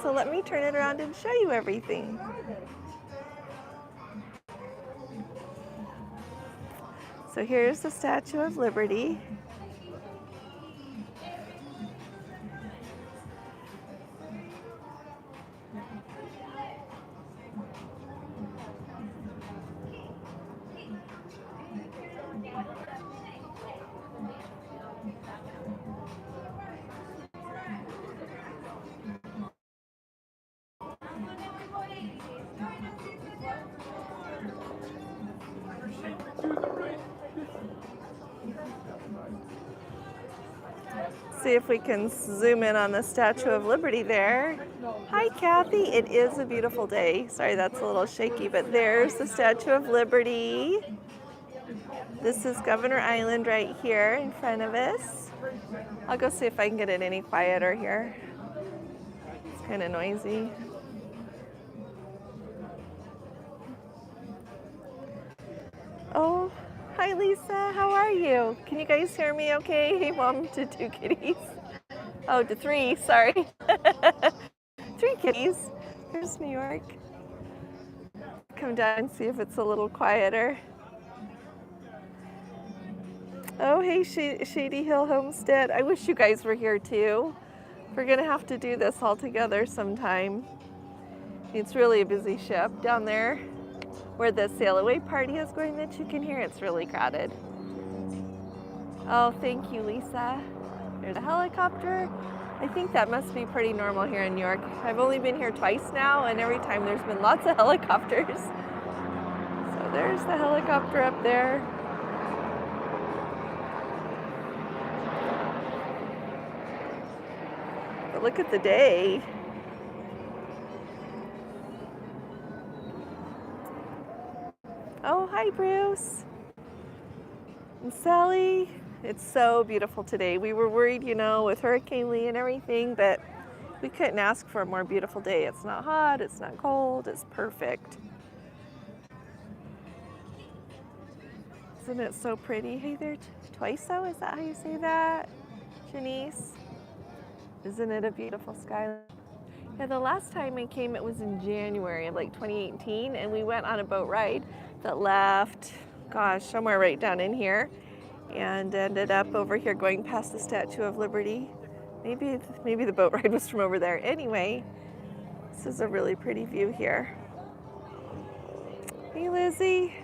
So let me turn it around and show you everything. So here's the Statue of Liberty. See if we can zoom in on the Statue of Liberty there. Hi, Kathy. It is a beautiful day. Sorry, that's a little shaky, but there's the Statue of Liberty. This is Governor Island right here in front of us. I'll go see if I can get it any quieter here. It's kind of noisy. Oh, hi, Lisa. How are you? Can you guys hear me okay? Hey, Mom, to 2 kitties. Oh, to 3, sorry. 3 kitties. Here's New York. Come down and see if it's a little quieter. Oh, hey, Shady Hill Homestead. I wish you guys were here too. We're gonna have to do this all together sometime. It's really a busy ship down there where the sail away party is going that you can hear. It's really crowded. Oh, thank you, Lisa. There's a helicopter. I think that must be pretty normal here in New York. I've only been here twice now, and every time there's been lots of helicopters. So there's the helicopter up there. But look at the day. Oh, hi, Bruce. And Sally. It's so beautiful today. We were worried, you know, with Hurricane Lee and everything, but we couldn't ask for a more beautiful day. It's not hot, it's not cold, it's perfect. Isn't it so pretty? Hey there, Twiso, is that how you say that? Janice? Isn't it a beautiful skyline? Yeah, the last time I came, it was in January of like 2018, and we went on a boat ride that left, gosh, somewhere right down in here, and ended up over here going past the Statue of Liberty. Maybe the boat ride was from over there. Anyway, this is a really pretty view here. Hey, Lizzie.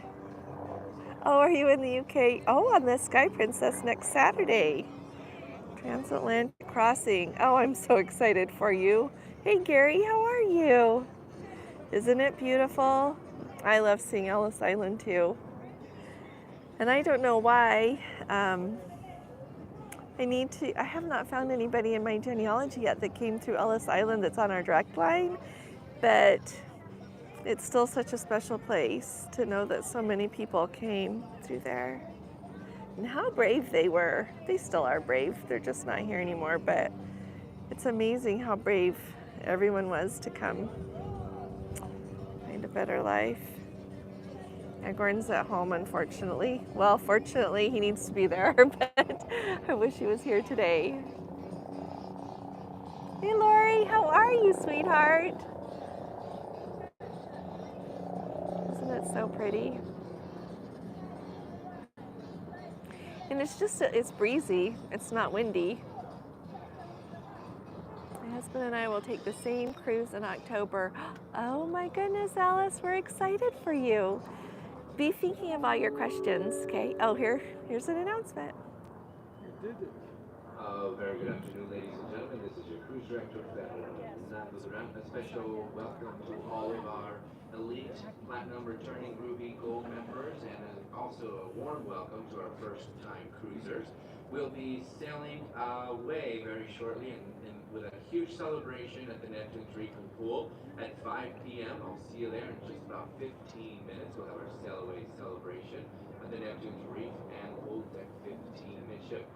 Oh, are you in the UK? Oh, on the Sky Princess next Saturday. Transatlantic crossing. Oh, I'm so excited for you. Hey, Gary, how are you? Isn't it beautiful? I love seeing Ellis Island too. And I don't know why. I have not found anybody in my genealogy yet that came through Ellis Island that's on our direct line, but it's still such a special place to know that so many people came through there. And how brave they were. They still are brave. They're just not here anymore, but it's amazing how brave everyone was to come find a better life. Yeah, Gordon's at home, unfortunately. Well, fortunately, he needs to be there, but I wish he was here today. Hey, Lori, how are you, sweetheart? Isn't it so pretty? And it's breezy. It's not windy. My husband and I will take the same cruise in October. Oh my goodness, Alice, we're excited for you. Be thinking of all your questions, okay? Oh, here's an announcement. Very good afternoon, ladies and gentlemen. This is your cruise director, a special welcome to all of our elite, platinum, returning Ruby Gold members, and also a warm welcome to our first-time cruisers. We'll be sailing away very shortly with a huge celebration at the Neptune's Reef and Pool at 5 p.m. I'll see you there in just about 15 minutes. We'll have our sail away celebration at the Neptune's Reef and Old Deck 15 midship.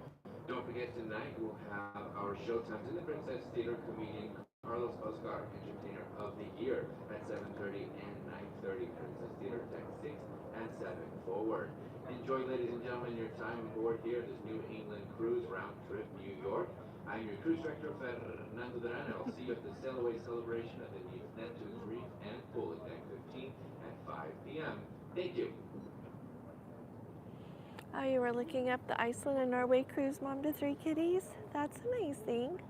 Don't forget, tonight we'll have our showtimes in the Princess Theater. Comedian Carlos Oscar, Entertainer of the Year, at 7:30 and 9:30. Princess Theater, Deck 6 and 7 forward. Enjoy, ladies and gentlemen, your time aboard here, this New England cruise round trip New York. I'm your cruise director, Fernando Duran, and I'll see you at the Sail Away celebration at the Neptune Reef and Pool at Deck 15 at 5 p.m. Thank you. Oh, you were looking up the Iceland and Norway cruise, Mom to Three Kitties? That's a nice thing.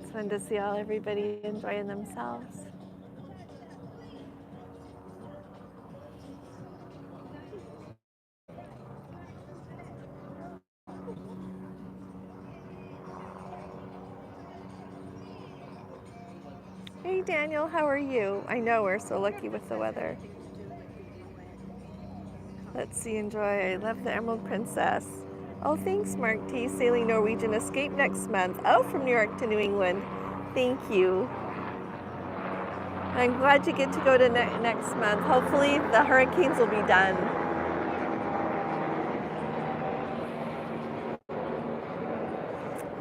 It's fun to see all everybody enjoying themselves. Hey Daniel, how are you? I know we're so lucky with the weather. Let's see, enjoy. I love the Emerald Princess. Oh, thanks, Mark T. Sailing Norwegian Escape next month. Oh, from New York to New England. Thank you. I'm glad you get to go to next month. Hopefully the hurricanes will be done.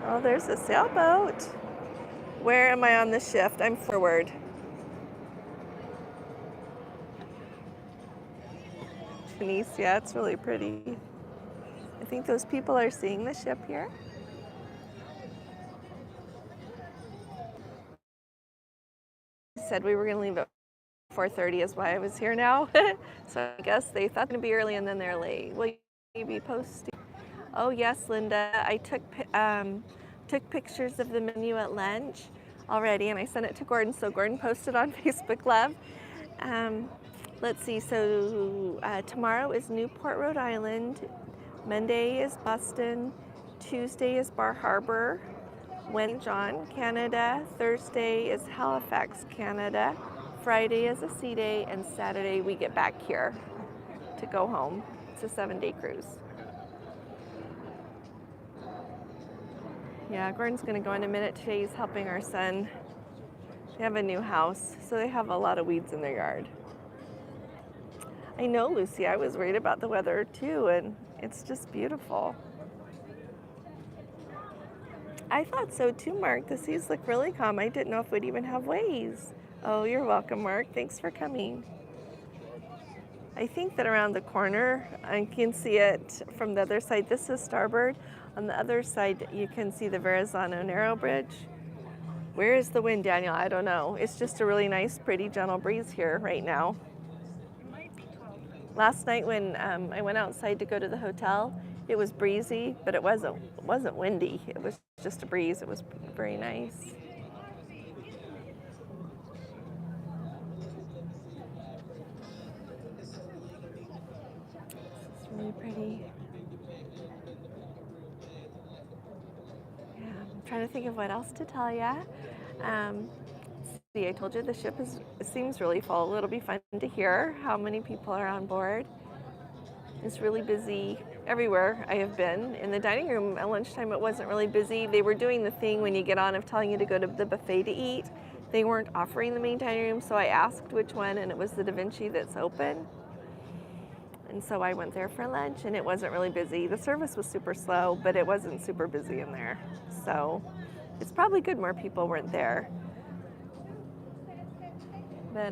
Oh, there's a sailboat. Where am I on the shift? I'm forward. Denise, yeah, it's really pretty. I think those people are seeing the ship here. Said we were going to leave at 4:30 is why I was here now. So I guess they thought it would be early and then they're late. Will you be posting? Oh yes, Linda. I took pictures of the menu at lunch already and I sent it to Gordon. So Gordon posted on Facebook Love. Let's see. So tomorrow is Newport, Rhode Island. Monday is Boston. Tuesday is Bar Harbor. Wednesday, John, Canada. Thursday is Halifax, Canada. Friday is a sea day, and Saturday we get back here to go home. It's a 7-day cruise. Yeah, Gordon's going to go in a minute. Today he's helping our son. They have a new house, so they have a lot of weeds in their yard. I know, Lucy, I was worried about the weather too, and it's just beautiful. I thought so too, Mark. The seas look really calm. I didn't know if we'd even have waves. Oh, you're welcome, Mark. Thanks for coming. I think that around the corner, I can see it from the other side. This is starboard. On the other side, you can see the Verrazano Narrow Bridge. Where is the wind, Daniel? I don't know. It's just a really nice, pretty, gentle breeze here right now. Last night when I went outside to go to the hotel, it was breezy, but it wasn't windy. It was just a breeze. It was very nice. It's really pretty. Yeah, I'm trying to think of what else to tell you. See, I told you the ship seems really full. It'll be fun to hear how many people are on board. It's really busy everywhere I have been. In the dining room at lunchtime, it wasn't really busy. They were doing the thing when you get on of telling you to go to the buffet to eat. They weren't offering the main dining room, so I asked which one, and it was the Da Vinci that's open. And so I went there for lunch, and it wasn't really busy. The service was super slow, but it wasn't super busy in there. So it's probably good more people weren't there. But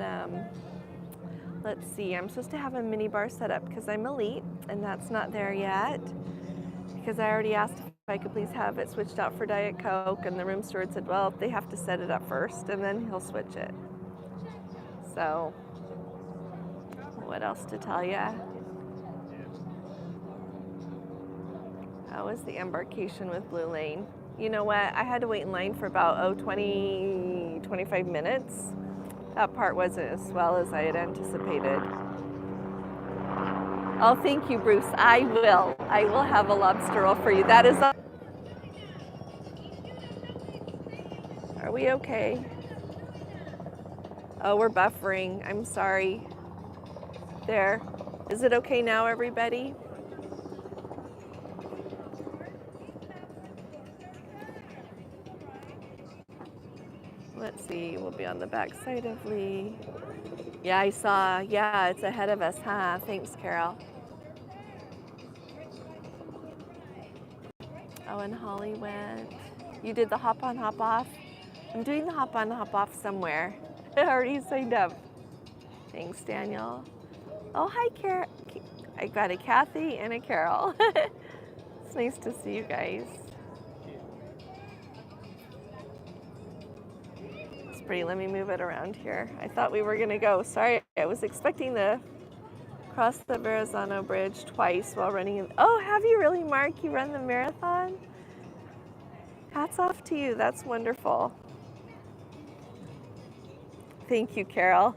let's see, I'm supposed to have a mini bar set up because I'm elite, and that's not there yet. Because I already asked if I could please have it switched out for Diet Coke, and the room steward said, well, they have to set it up first, and then he'll switch it. So, what else to tell you? How was the embarkation with Blue Lane? You know what? I had to wait in line for about 25 minutes. That part wasn't as well as I had anticipated. Oh, thank you, Bruce. I will. I will have a lobster roll for you. That is. Are we okay? Oh, we're buffering. I'm sorry. There. Is it okay now, everybody? Let's see. We'll be on the back side of Lee. Yeah, I saw. Yeah, it's ahead of us, huh? Thanks, Carol. Oh, and Holly went. You did the hop on, hop off? I'm doing the hop on, hop off somewhere. I already signed up. Thanks, Daniel. Oh, hi, Carol. I got a Kathy and a Carol. It's nice to see you guys. It's pretty. Let me move it around here. I thought we were going to go. Sorry, I was expecting to cross the Verrazano Bridge twice while running. Oh, have you really, Mark? You run the marathon? Hats off to you. That's wonderful. Thank you, Carol.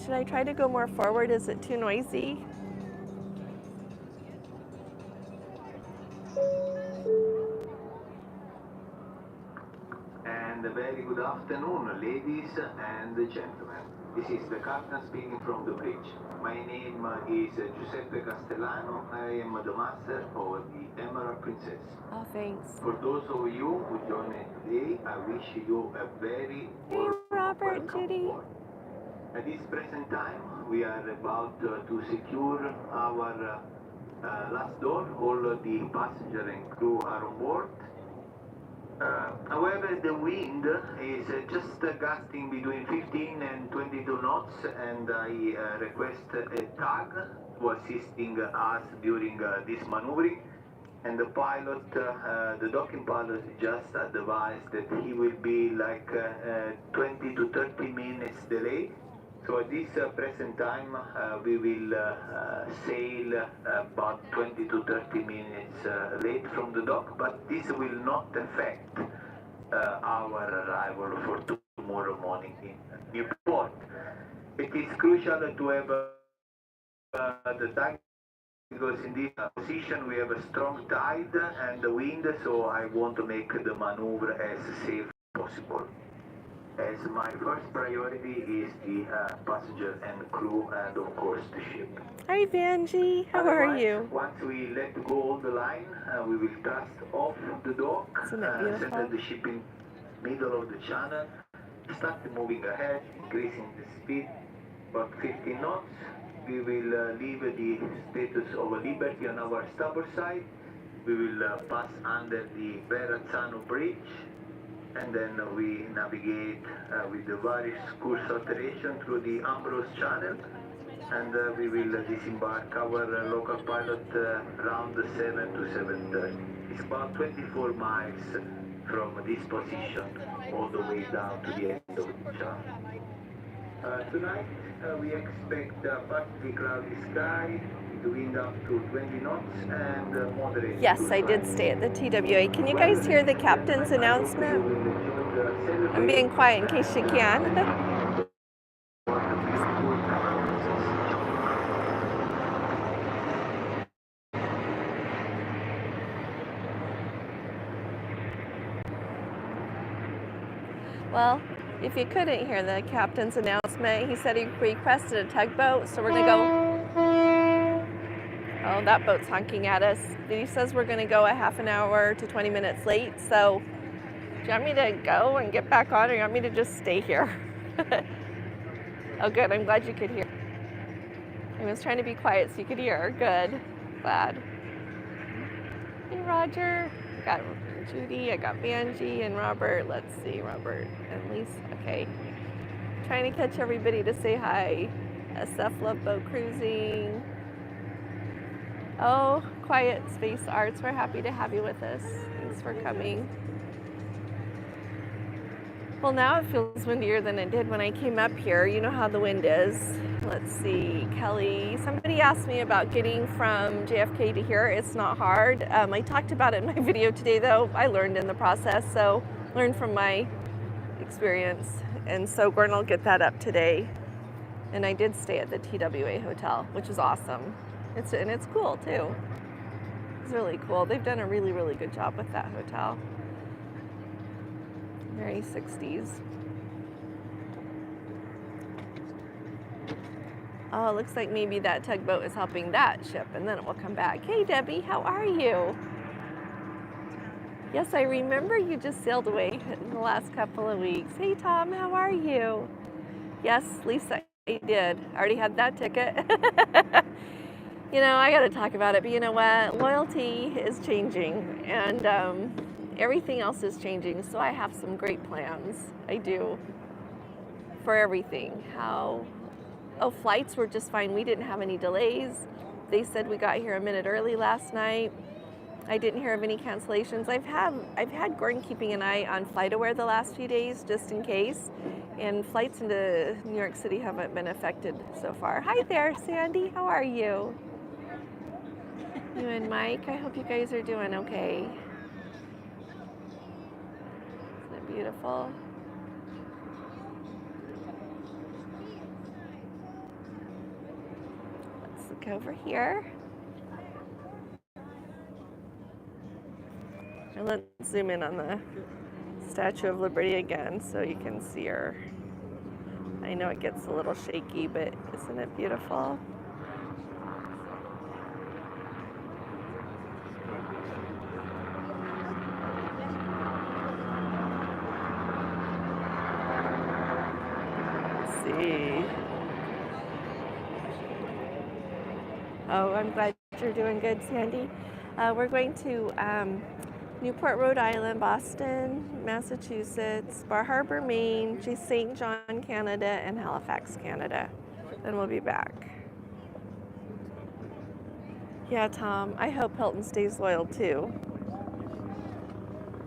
Should I try to go more forward? Is it too noisy? And a very good afternoon, ladies and gentlemen. This is the captain speaking from the bridge. My name is Giuseppe Castellano. I am the master of the Emerald Princess. Oh, thanks. For those of you who join us today, I wish you a very warm Robert, welcome Judy. aboard. At this present time, we are about to secure our last door. All the passenger and crew are on board. However, the wind is just gusting between 15 and 22 knots, and I request a tug to assisting us during this maneuvering. And the pilot, the docking pilot, just advised that he will be like 20 to 30 minutes delayed. So at this present time, we will sail about 20 to 30 minutes late from the dock, but this will not affect our arrival for tomorrow morning in Newport. It is crucial to have the tide, because in this position we have a strong tide and the wind, so I want to make the maneuver as safe as possible. As my first priority is the passenger and crew, and of course the ship. Hi, Vanjie. How are you? Once we let go of the line, we will thrust off the dock, Isn't it beautiful? center the ship in middle of the channel, start moving ahead, increasing the speed, about 15 knots. We will leave the status of Liberty on our starboard side. We will pass under the Verrazano Bridge, and then we navigate with the various course alteration through the Ambrose Channel, and we will disembark our local pilot around 7 to 7:30. It's about 24 miles from this position all the way down to the end of the channel. Tonight we expect partly cloudy sky, the wind up to 20 knots, and moderate. Yes, I did stay at the TWA. Can you guys hear the captain's announcement? I'm being quiet in case you can. Well, if you couldn't hear the captain's announcement, he said he requested a tugboat, so we're gonna go. Oh, that boat's honking at us. He says we're gonna go a half an hour to 20 minutes late, so do you want me to go and get back on, or you want me to just stay here? Oh, good, I'm glad you could hear. I was trying to be quiet so you could hear. Good, glad. Hey, Roger. I got Judy, I got Vanjie and Robert. Let's see, Robert and Lisa. Okay. Trying to catch everybody to say hi. SF Love Boat Cruising. Oh, Quiet Space Arts. We're happy to have you with us. Thanks for coming. Well, now it feels windier than it did when I came up here. You know how the wind is. Let's see, Kelly. Somebody asked me about getting from JFK to here. It's not hard. I talked about it in my video today, though. I learned in the process, so learned from my experience. And so Gordon will get that up today. And I did stay at the TWA hotel, which is awesome. And it's cool, too. It's really cool. They've done a really, really good job with that hotel. Very 60s. Oh, it looks like maybe that tugboat is helping that ship, and then it will come back. Hey, Debbie, how are you? Yes, I remember you just sailed away in the last couple of weeks. Hey, Tom, how are you? Yes, Lisa did. I already had that ticket. You know, I got to talk about it, but you know what? Loyalty is changing, and everything else is changing. So I have some great plans. I do for everything. Flights were just fine. We didn't have any delays. They said we got here a minute early last night. I didn't hear of any cancellations. I've had Gordon keeping an eye on FlightAware the last few days just in case. And flights into New York City haven't been affected so far. Hi there, Sandy. How are you? You and Mike, I hope you guys are doing okay. Isn't it beautiful? Let's look over here. And let's zoom in on the Statue of Liberty again so you can see her. I know it gets a little shaky, but isn't it beautiful? Let's see. Oh, I'm glad you're doing good, Sandy. We're going to Newport, Rhode Island, Boston, Massachusetts, Bar Harbor, Maine, St. John, Canada, and Halifax, Canada. Then we'll be back. Yeah, Tom, I hope Hilton stays loyal too.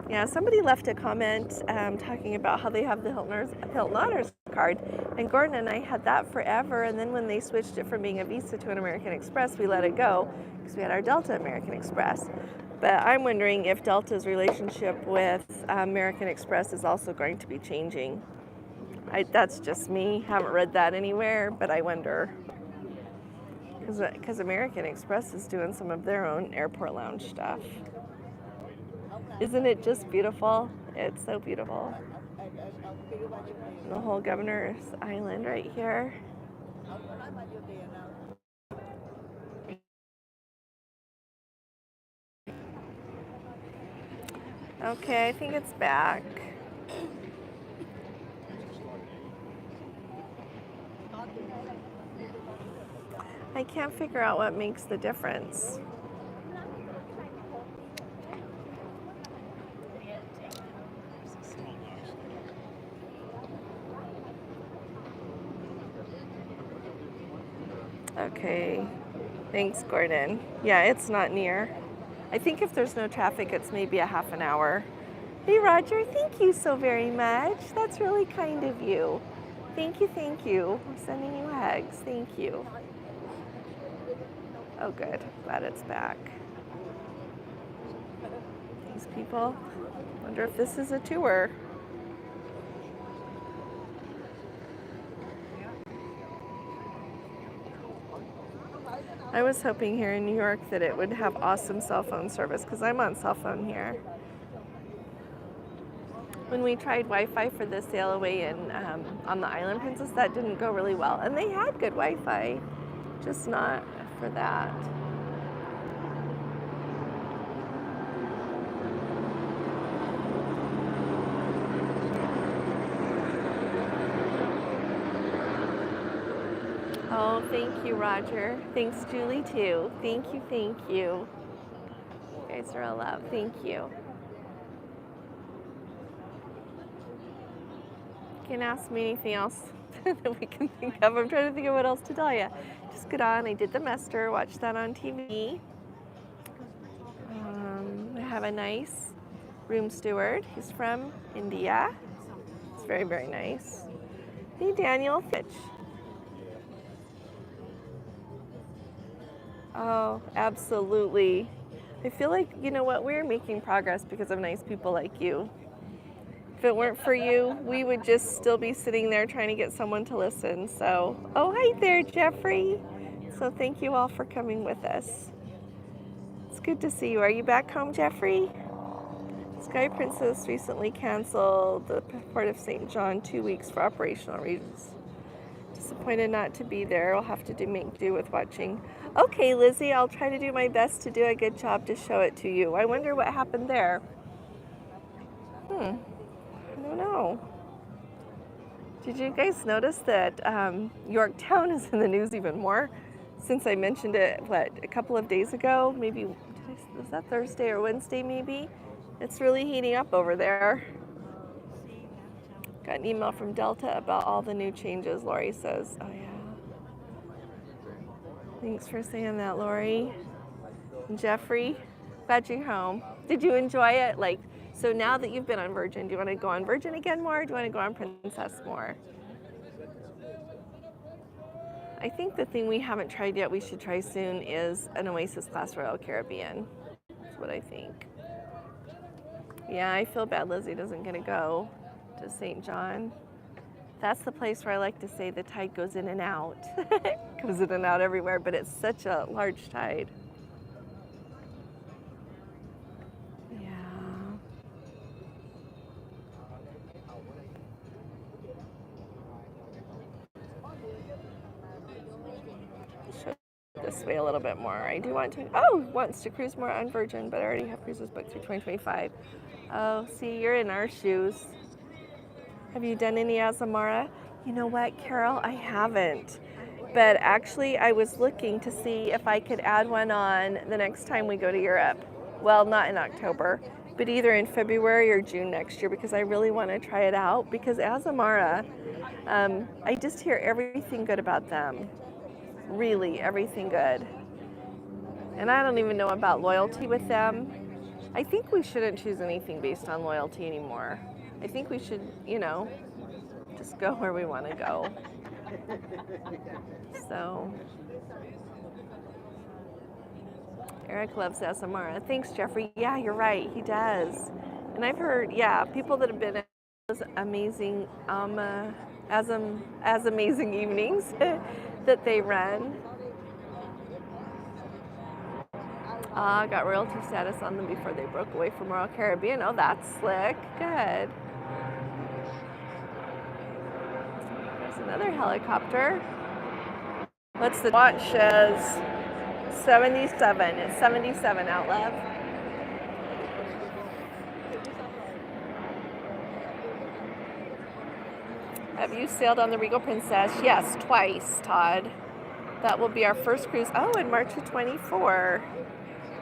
Yeah, somebody left a comment talking about how they have the Hilton Honors card, and Gordon and I had that forever, and then when they switched it from being a Visa to an American Express, we let it go because we had our Delta American Express. But I'm wondering if Delta's relationship with American Express is also going to be changing. That's just me, haven't read that anywhere, but I wonder. Because American Express is doing some of their own airport lounge stuff. Isn't it just beautiful? It's so beautiful. The whole Governor's Island right here. Okay, I think it's back. I can't figure out what makes the difference. Okay, thanks, Gordon. Yeah, it's not near. I think if there's no traffic, it's maybe a half an hour. Hey, Roger, thank you so very much. That's really kind of you. Thank you, thank you. I'm sending you hugs. Thank you. Oh, good. Glad it's back. These people. Wonder if this is a tour. I was hoping here in New York that it would have awesome cell phone service because I'm on cell phone here. When we tried Wi-Fi for the sail away on the Island Princess, that didn't go really well. And they had good Wi-Fi, just not for that. Oh, thank you, Roger. Thanks, Julie, too. Thank you, thank you. You guys are a love. Thank you. You can ask me anything else that we can think of. I'm trying to think of what else to tell you. Just get on. I did the Mester. Watched that on TV. I have a nice room steward. He's from India. It's very, very nice. Hey, Daniel Fitch. Oh, absolutely. I feel like, you know what, we're making progress because of nice people like you. If it weren't for you, we would just still be sitting there trying to get someone to listen. So, oh, hi there, Jeffrey. So thank you all for coming with us. It's good to see you. Are you back home, Jeffrey? Sky Princess recently canceled the Port of St. John 2 weeks for operational reasons. Disappointed not to be there. I'll have to make do with watching. Okay, Lizzie, I'll try to do my best to do a good job to show it to you. I wonder what happened there. I don't know. Did you guys notice that Yorktown is in the news even more since I mentioned it, a couple of days ago? Maybe, was that Thursday or Wednesday maybe? It's really heating up over there. Got an email from Delta about all the new changes, Lori says. Oh yeah. Thanks for saying that, Lori. And Jeffrey, glad you're home. Did you enjoy it? So now that you've been on Virgin, do you want to go on Virgin again more, or do you want to go on Princess more? I think the thing we haven't tried yet we should try soon is an Oasis Class Royal Caribbean. That's what I think. Yeah, I feel bad Lizzie doesn't get to go to St. John. That's the place where I like to say the tide goes in and out. Goes in and out everywhere, but it's such a large tide. Yeah. Show this way a little bit more. I do want to, wants to cruise more on Virgin, but I already have cruises booked through 2025. Oh, see, you're in our shoes. Have you done any Azamara? You know what, Carol? I haven't. But actually, I was looking to see if I could add one on the next time we go to Europe. Well, not in October, but either in February or June next year, because I really want to try it out. Because Azamara, I just hear everything good about them. Really, everything good. And I don't even know about loyalty with them. I think we shouldn't choose anything based on loyalty anymore. I think we should, just go where we want to go. So, Eric loves Azamara. Thanks, Jeffrey. Yeah, you're right. He does. And I've heard, people that have been in those amazing, as amazing evenings that they run. Got royalty status on them before they broke away from Royal Caribbean. Oh, that's slick. Good. There's another helicopter. What's the watch says? 77. It's 77 out, love. Have you sailed on the Regal Princess? Yes, twice, Todd. That will be our first cruise. Oh, in March of 24.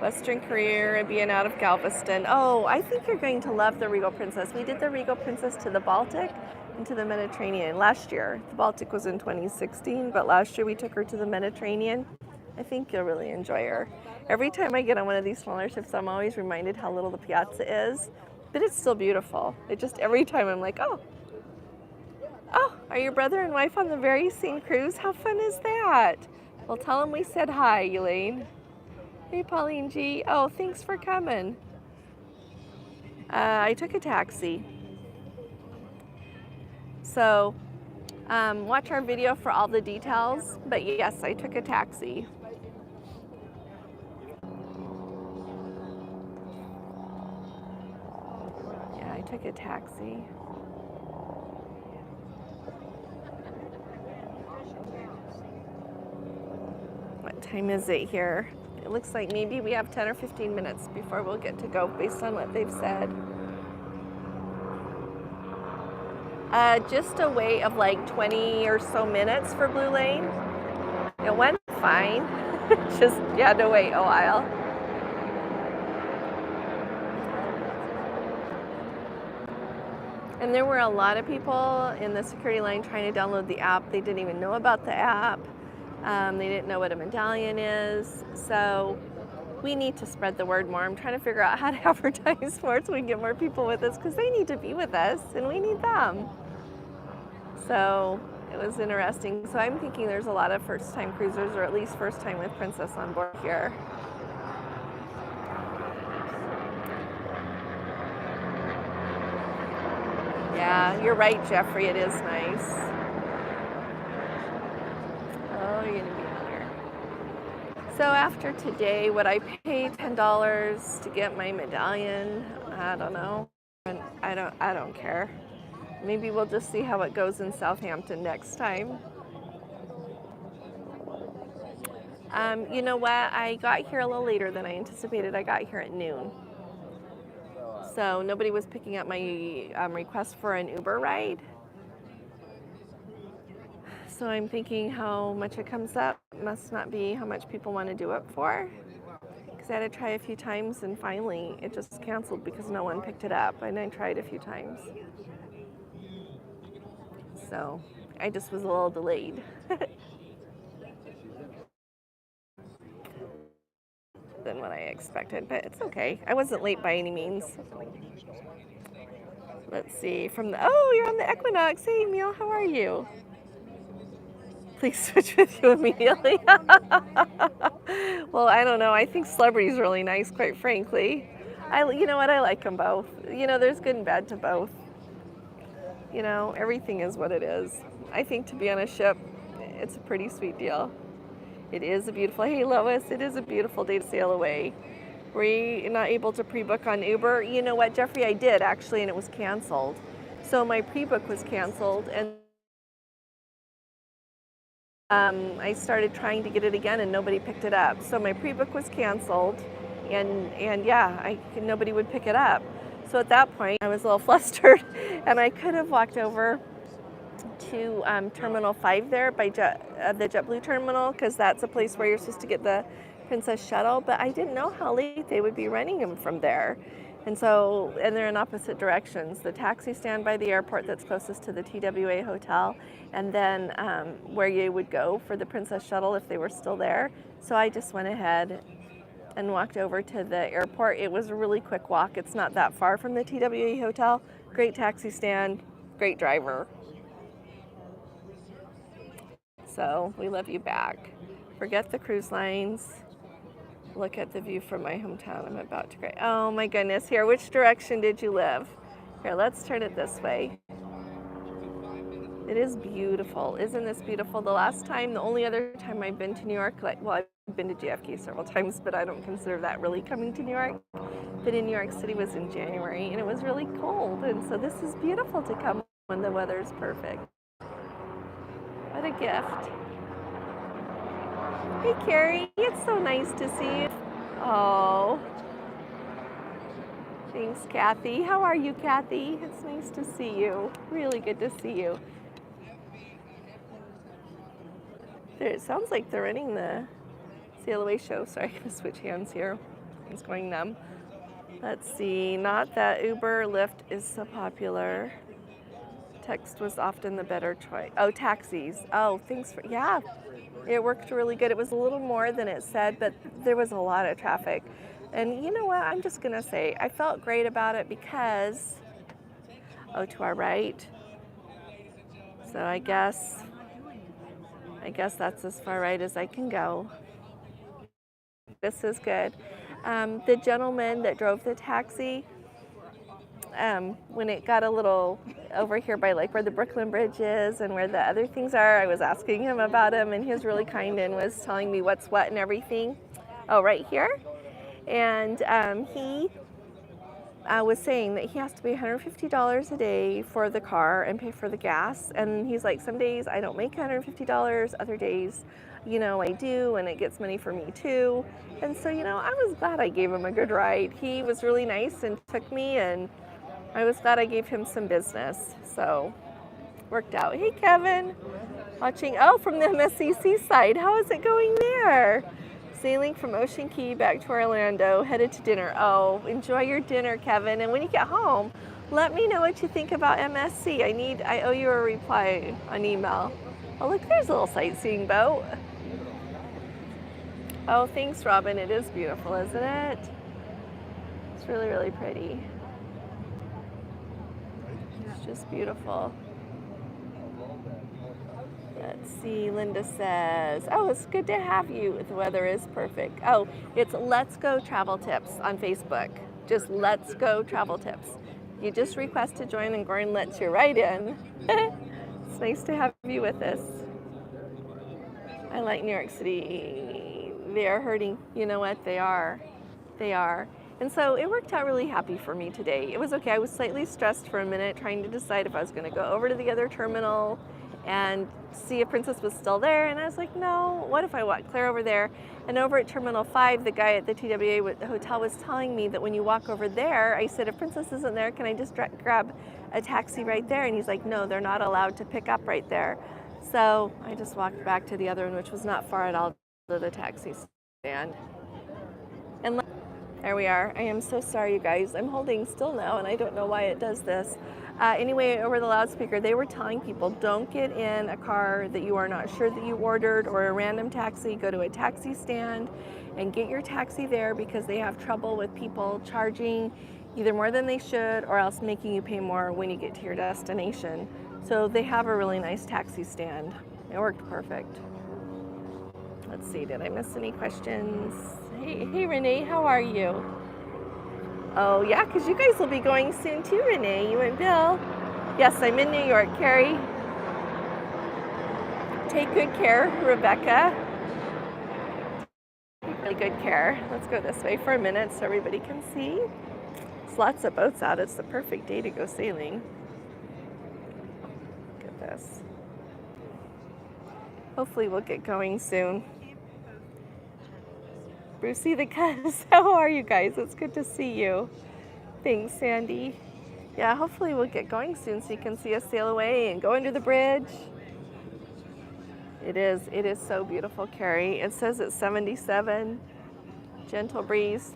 Western Caribbean out of Galveston. Oh, I think you're going to love the Regal Princess. We did the Regal Princess to the Baltic and to the Mediterranean last year. The Baltic was in 2016, but last year we took her to the Mediterranean. I think you'll really enjoy her. Every time I get on one of these smaller ships, I'm always reminded how little the piazza is, but it's still beautiful. Every time I'm like, oh, are your brother and wife on the very same cruise? How fun is that? Well, tell them we said hi, Elaine. Hey, Pauline G. Oh, thanks for coming. I took a taxi. So, watch our video for all the details. But yes, I took a taxi. Yeah, I took a taxi. What time is it here? It looks like maybe we have 10 or 15 minutes before we'll get to go based on what they've said. Just a wait of like 20 or so minutes for Blue Lane. It went fine. Just, you had to wait a while. And there were a lot of people in the security line trying to download the app. They didn't even know about the app. They didn't know what a medallion is. So we need to spread the word more. I'm trying to figure out how to advertise more so we can get more people with us, because they need to be with us and we need them. So it was interesting. So I'm thinking there's a lot of first-time cruisers, or at least first time with Princess on board here. Yeah, you're right, Jeffrey. It is nice. Oh, you're gonna be on there. So after today, would I pay $10 to get my medallion? I don't know. I don't care. Maybe we'll just see how it goes in Southampton next time. You know what? I got here a little later than I anticipated. I got here at noon. So nobody was picking up my request for an Uber ride. So I'm thinking how much it comes up must not be how much people want to do it for. Because I had to try a few times and finally it just canceled because no one picked it up. And I tried a few times. So I just was a little delayed. Than what I expected, but it's okay. I wasn't late by any means. Let's see, oh, you're on the Equinox. Hey, Emil, how are you? Please switch with you immediately. Well, I don't know. I think Celebrity's really nice, quite frankly. You know what? I like them both. There's good and bad to both. Everything is what it is. I think to be on a ship, it's a pretty sweet deal. It is a beautiful, hey Lois, it is a beautiful day to sail away. Were you not able to pre-book on Uber? You know what, Jeffrey, I did actually, and it was canceled. So my pre-book was canceled, and I started trying to get it again, and nobody picked it up. So my pre-book was canceled, and yeah, nobody would pick it up. So at that point, I was a little flustered, and I could have walked over to Terminal 5 there by the JetBlue terminal, because that's a place where you're supposed to get the Princess Shuttle, but I didn't know how late they would be running them from there. And they're in opposite directions. The taxi stand by the airport that's closest to the TWA hotel, and then where you would go for the Princess Shuttle if they were still there. So I just went ahead and walked over to the airport. It was a really quick walk. It's not that far from the TWA hotel. Great taxi stand, great driver. So we love you back. Forget the cruise lines. Look at the view from my hometown. I'm about to cry. Oh my goodness. Here, which direction did you live? Here, let's turn it this way. It is beautiful. Isn't this beautiful? The only other time I've been to New York, I've been to JFK several times, but I don't consider that really coming to New York. But in New York City was in January, and it was really cold. And so this is beautiful to come when the weather is perfect. What a gift. Hey, Carrie, it's so nice to see you. Oh, thanks, Kathy. How are you, Kathy? It's nice to see you. Really good to see you. It sounds like they're running the Sail Away show. Sorry, I'm going to switch hands here. It's going numb. Let's see. Not that Uber, Lyft is so popular. Text was often the better choice. Oh, taxis. Oh, thanks for, yeah. It worked really good. It was a little more than it said, but there was a lot of traffic. And you know what? I'm just going to say, I felt great about it because, to our right. So I guess that's as far right as I can go. This is good. The gentleman that drove the taxi, when it got a little over here by where the Brooklyn Bridge is and where the other things are, I was asking him about him, and he was really kind and was telling me what's what and everything. Oh, right here. And he was saying that he has to pay $150 a day for the car and pay for the gas. And he's like, some days I don't make $150, other days, I do, and it gets money for me too. And so, I was glad I gave him a good ride. He was really nice and took me, and I was glad I gave him some business. So, worked out. Hey, Kevin, watching, from the MSCC side. How is it going there? Sailing from Ocean Key back to Orlando, headed to dinner. Oh, enjoy your dinner, Kevin. And when you get home, let me know what you think about MSC. I owe you a reply on email. Oh, look, there's a little sightseeing boat. Oh, thanks, Robin. It is beautiful, isn't it? It's really, really pretty. It's just beautiful. Let's see, Linda says, it's good to have you. The weather is perfect. Oh, it's Let's Go Travel Tips on Facebook. Just Let's Go Travel Tips. You just request to join and Gordon lets you right in. It's nice to have you with us. I like New York City. They are hurting. You know what? They are. They are. And so it worked out really happy for me today. It was okay. I was slightly stressed for a minute trying to decide if I was going to go over to the other terminal and see if Princess was still there. And I was like, no, what if I walk clear over there? And over at Terminal 5, the guy at the TWA hotel was telling me that when you walk over there, I said, if Princess isn't there, can I just grab a taxi right there? And he's like, no, they're not allowed to pick up right there. So I just walked back to the other one, which was not far at all, to the taxi stand. And there we are. I am so sorry, you guys. I'm holding still now, and I don't know why it does this. Anyway, over the loudspeaker, they were telling people, don't get in a car that you are not sure that you ordered or a random taxi. Go to a taxi stand and get your taxi there, because they have trouble with people charging either more than they should or else making you pay more when you get to your destination. So they have a really nice taxi stand. It worked perfect. Let's see, did I miss any questions? Hey Renee, how are you? Oh yeah, because you guys will be going soon too, Renee, you and Bill. Yes, I'm in New York, Carrie. Take good care, Rebecca. Take really good care. Let's go this way for a minute so everybody can see. There's lots of boats out. It's the perfect day to go sailing. Look at this. Hopefully we'll get going soon. Brucey the Cuz, how are you guys? It's good to see you. Thanks, Sandy. Yeah, hopefully we'll get going soon so you can see us sail away and go under the bridge. It is so beautiful, Carrie. It says it's 77, gentle breeze.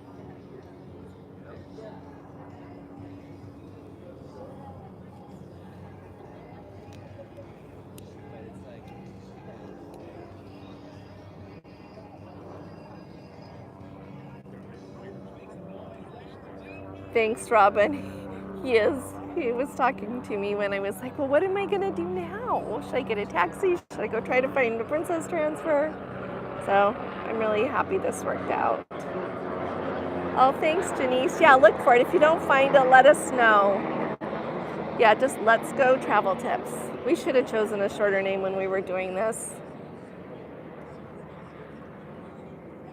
Thanks, Robin. He was talking to me when I was like, well, what am I gonna do now? Should I get a taxi? Should I go try to find a princess transfer? So I'm really happy this worked out. Oh, thanks, Janice. Yeah, look for it. If you don't find it, let us know. Yeah, just Let's Go Travel Tips. We should have chosen a shorter name when we were doing this.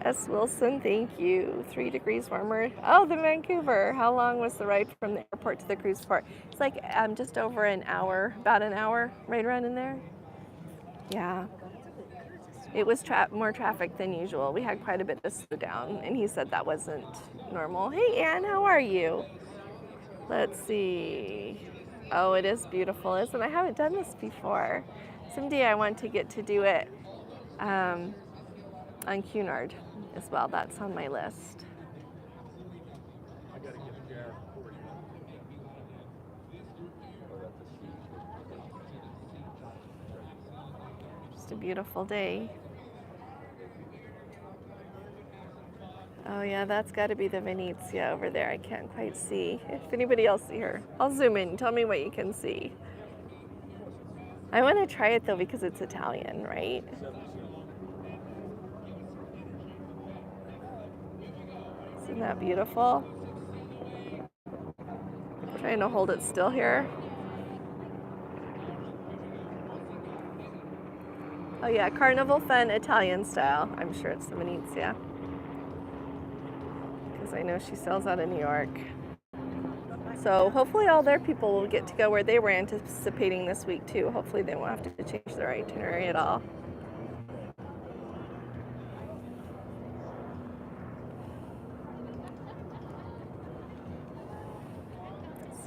S. Wilson, thank you. 3 degrees warmer. Oh, the Vancouver. How long was the ride from the airport to the cruise port? It's like just over an hour, about an hour, right around in there. Yeah. It was more traffic than usual. We had quite a bit of slowdown, and he said that wasn't normal. Hey, Anne, how are you? Let's see. Oh, it is beautiful, isn't it? I haven't done this before. Someday I want to get to do it on Cunard as well. That's on my list. Just a beautiful day. Oh yeah, that's got to be the Venezia over there. I can't quite see. If anybody else see her, I'll zoom in. Tell me what you can see. I want to try it though because it's Italian, right? Isn't that beautiful? I'm trying to hold it still here. Oh yeah, Carnival Fun Italian style. I'm sure it's the Venezia. Because I know she sells out of New York. So hopefully all their people will get to go where they were anticipating this week too. Hopefully they won't have to change their itinerary at all.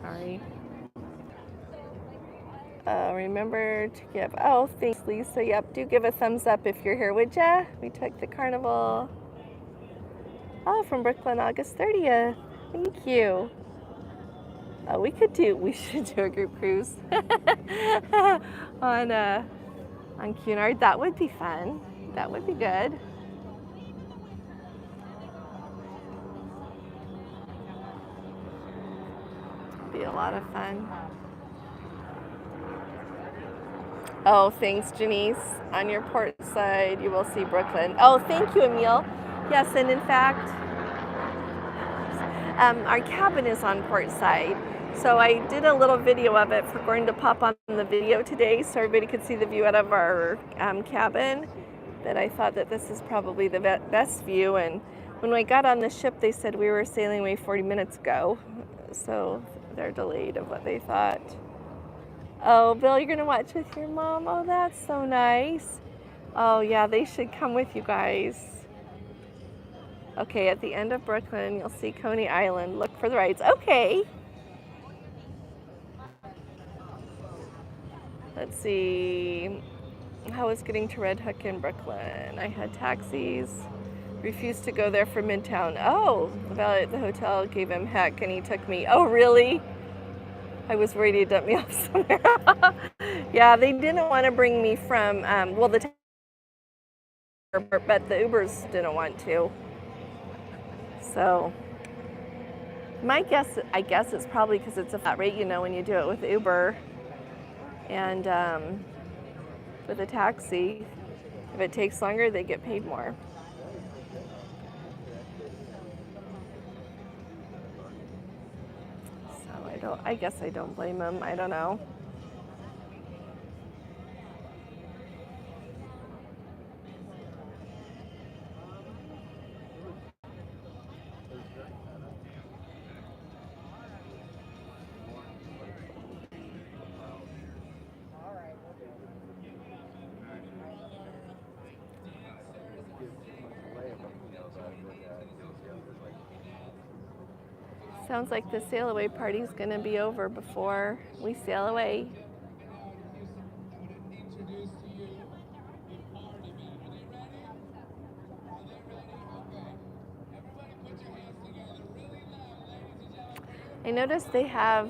Sorry. Remember to give, oh, thanks, Lisa. Yep, do give a thumbs up if you're here, would ya? We took the Carnival. Oh, from Brooklyn, August 30th. Thank you. Oh, we should do a group cruise on Cunard. That would be fun. That would be good. Be a lot of fun. Oh, thanks, Janice. On your port side, you will see Brooklyn. Oh, thank you, Emil. Yes, and in fact, our cabin is on port side. So I did a little video of it for going to pop on the video today so everybody could see the view out of our cabin. But I thought that this is probably the best view. And when we got on the ship, they said we were sailing away 40 minutes ago. So they're delayed of what they thought. Oh, Bill, you're going to watch with your mom? Oh, that's so nice. Oh, yeah, they should come with you guys. Okay, at the end of Brooklyn, you'll see Coney Island. Look for the rides. Okay. Let's see. How was getting to Red Hook in Brooklyn? I had taxis. Refused to go there from Midtown. Oh, the valet at the hotel gave him heck and he took me. Oh, really? I was worried he'd dump me off somewhere. Yeah, they didn't want to bring me from, well, the airport, but the Ubers didn't want to. So my guess, I guess it's probably because it's a flat rate, you know, when you do it with Uber and with a taxi. If it takes longer, they get paid more. So I guess I don't blame them. I don't know. Sounds like the sail away party's gonna be over before we sail away. I noticed they have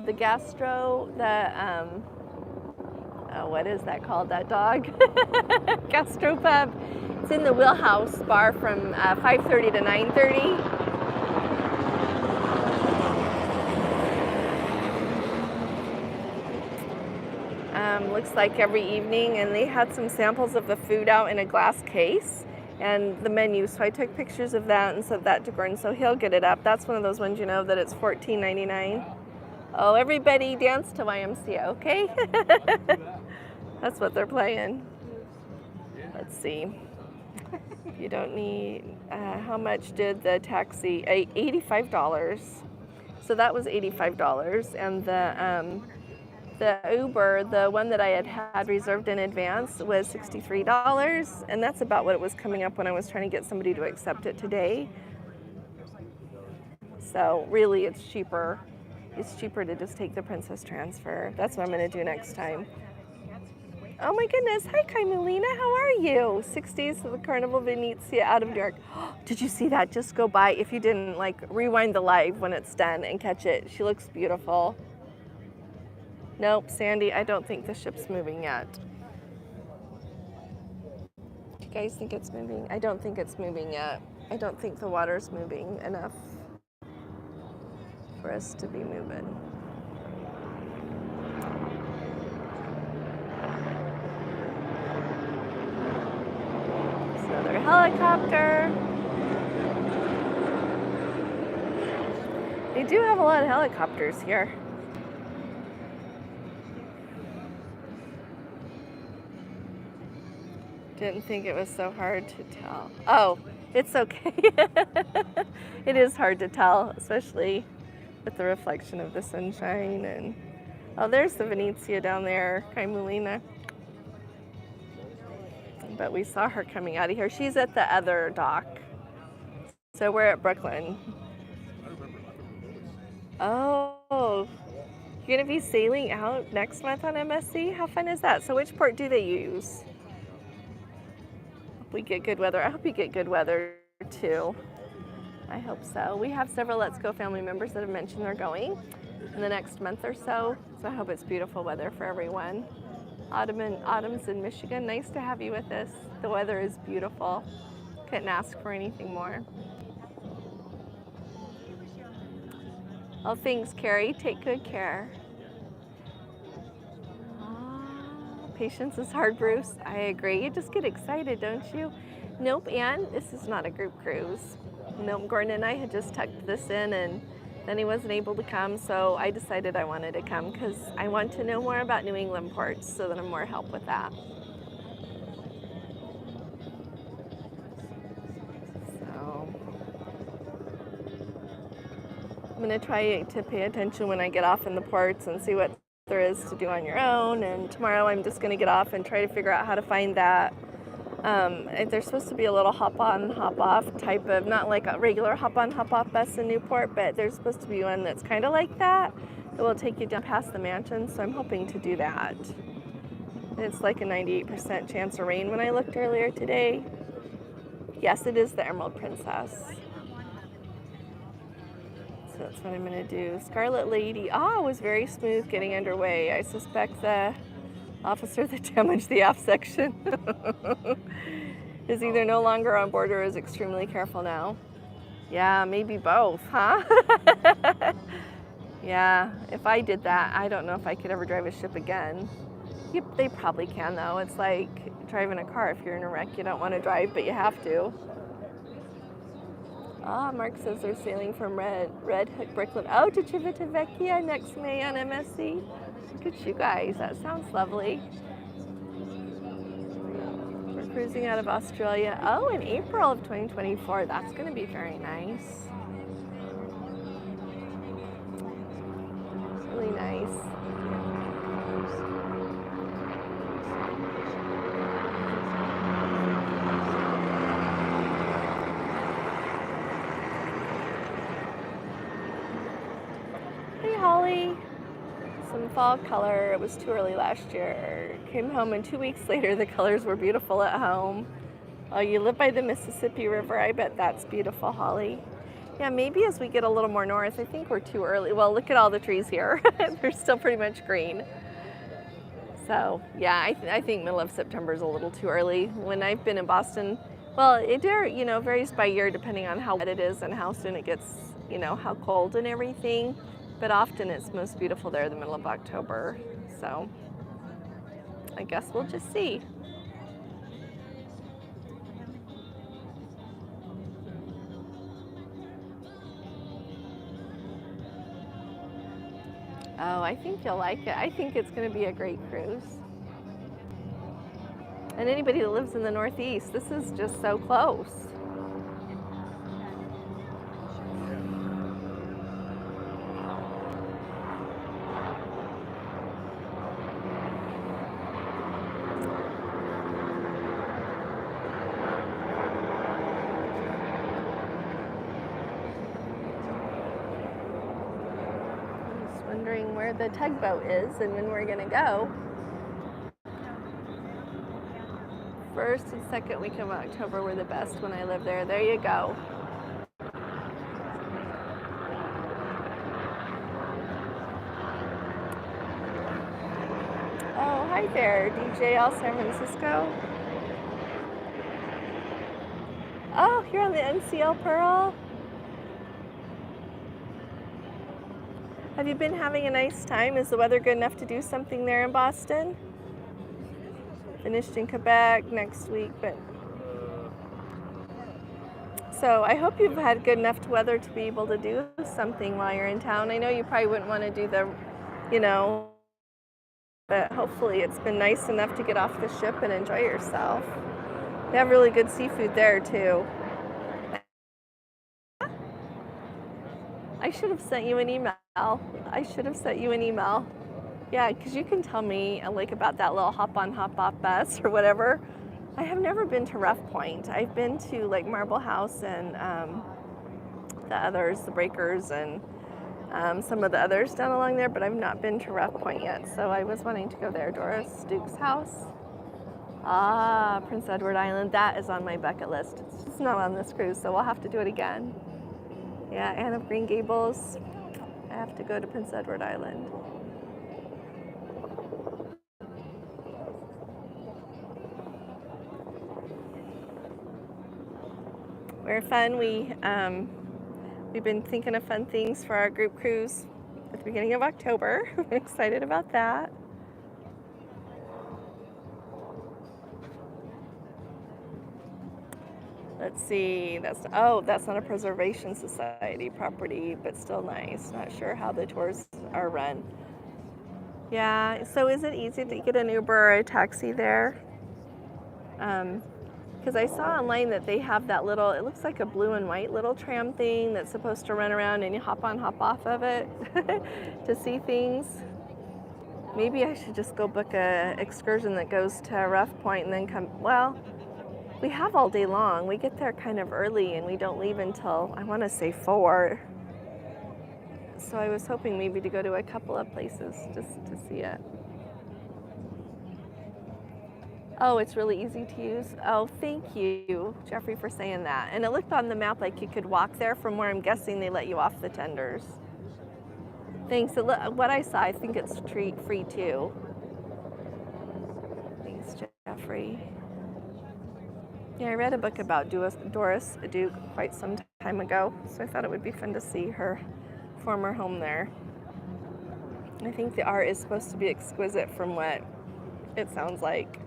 the gastro, what is that called, that dog? Gastropub. It's in the Wheelhouse bar from 5:30 to 9:30. Looks like every evening, and they had some samples of the food out in a glass case and the menu. So I took pictures of that and sent that to Gordon, so he'll get it up. That's one of those ones, you know, that it's $14.99. Oh, everybody dance to YMCA, okay? That's what they're playing. Let's see. You don't need, how much did the taxi, $85. So that was $85, and the Uber, the one that I had reserved in advance, was $63, and that's about what it was coming up when I was trying to get somebody to accept it today. So really, it's cheaper. It's cheaper to just take the Princess Transfer. That's what I'm going to do next time. Oh my goodness. Hi, Kaimulina. How are you? 6 days to the Carnival Venezia out of New York. Did you see that? Just go by. If you didn't, like, rewind the live when it's done and catch it. She looks beautiful. Nope, Sandy, I don't think the ship's moving yet. Do you guys think it's moving? I don't think it's moving yet. I don't think the water's moving enough for us to be moving. There's another helicopter. They do have a lot of helicopters here. Didn't think it was so hard to tell. Oh, it's okay. It is hard to tell, especially with the reflection of the sunshine. And oh, there's the Venezia down there, Kaimulina. But we saw her coming out of here. She's at the other dock. So we're at Brooklyn. Oh, you're gonna be sailing out next month on MSC? How fun is that? So which port do they use? We get good weather. I hope you get good weather too. I hope so. We have several Let's Go family members that have mentioned they're going in the next month or so. So I hope it's beautiful weather for everyone. Autumn's in Michigan. Nice to have you with us. The weather is beautiful. Couldn't ask for anything more. Oh, thanks, Carrie. Take good care. Patience is hard, Bruce. I agree. You just get excited, don't you? Nope, Ann, this is not a group cruise. Nope, Gordon and I had just tucked this in, and then he wasn't able to come, so I decided I wanted to come because I want to know more about New England ports so that I'm more help with that. So I'm going to try to pay attention when I get off in the ports and see what there is to do on your own, and tomorrow I'm just going to get off and try to figure out how to find that. There's supposed to be a little hop-on, hop-off type of, not like a regular hop-on, hop-off bus in Newport, but there's supposed to be one that's kind of like that will take you down past the mansion, so I'm hoping to do that. It's like a 98% chance of rain when I looked earlier today. Yes, it is the Emerald Princess. So that's what I'm going to do. Scarlet Lady, was very smooth getting underway. I suspect the officer that damaged the aft section is either no longer on board or is extremely careful now. Yeah, maybe both, huh? Yeah, if I did that, I don't know if I could ever drive a ship again. Yep, they probably can though. It's like driving a car. If you're in a wreck, you don't want to drive, but you have to. Mark says they're sailing from Red Hook, Brooklyn, to Civitavecchia next May on MSC. Look at you guys. That sounds lovely. We're cruising out of Australia. In April of 2024. That's going to be very nice. Really nice. Hey, Holly. Some fall color. It was too early last year. Came home and 2 weeks later the colors were beautiful at home. Oh, you live by the Mississippi River. I bet that's beautiful, Holly. Yeah, maybe as we get a little more north, I think we're too early. Well, look at all the trees here. They're still pretty much green. So, yeah, I think middle of September is a little too early. When I've been in Boston, well, it varies by year depending on how wet it is and how soon it gets, how cold and everything. But often it's most beautiful there in the middle of October. So, I guess we'll just see. Oh, I think you'll like it. I think it's going to be a great cruise. And anybody that lives in the Northeast, this is just so close. Wondering where the tugboat is and when we're gonna go. First and second week of October were the best when I lived there. There you go. Oh, hi there, DJ All San Francisco. Oh, you're on the NCL Pearl. Have you been having a nice time? Is the weather good enough to do something there in Boston? Finished in Quebec next week, but so I hope you've had good enough weather to be able to do something while you're in town. I know you probably wouldn't want to do but hopefully it's been nice enough to get off the ship and enjoy yourself. They have really good seafood there too. I should have sent you an email. Yeah, because you can tell me about that little hop-on, hop-off bus or whatever. I have never been to Rough Point. I've been to Marble House and the others, the Breakers, and some of the others down along there, but I've not been to Rough Point yet. So I was wanting to go there. Doris Duke's house. Prince Edward Island. That is on my bucket list. It's just not on this cruise, so we'll have to do it again. Yeah, Anne of Green Gables. I have to go to Prince Edward Island. We're fun. We've been thinking of fun things for our group cruise at the beginning of October. I'm excited about that. Let's see, that's not a Preservation Society property, but still nice. Not sure how the tours are run. Yeah, so is it easy to get an Uber or a taxi there? Because I saw online that they have that little, it looks like a blue and white little tram thing that's supposed to run around and you hop on, hop off of it to see things. Maybe I should just go book a excursion that goes to Rough Point and then come, we have all day long. We get there kind of early and we don't leave until, I want to say 4. So I was hoping maybe to go to a couple of places just to see it. Oh, it's really easy to use. Oh, thank you, Jeffrey, for saying that. And it looked on the map like you could walk there from where I'm guessing they let you off the tenders. Thanks. What I saw, I think it's free too. Thanks, Jeffrey. Yeah, I read a book about Doris Duke quite some time ago, so I thought it would be fun to see her former home there. I think the art is supposed to be exquisite from what it sounds like.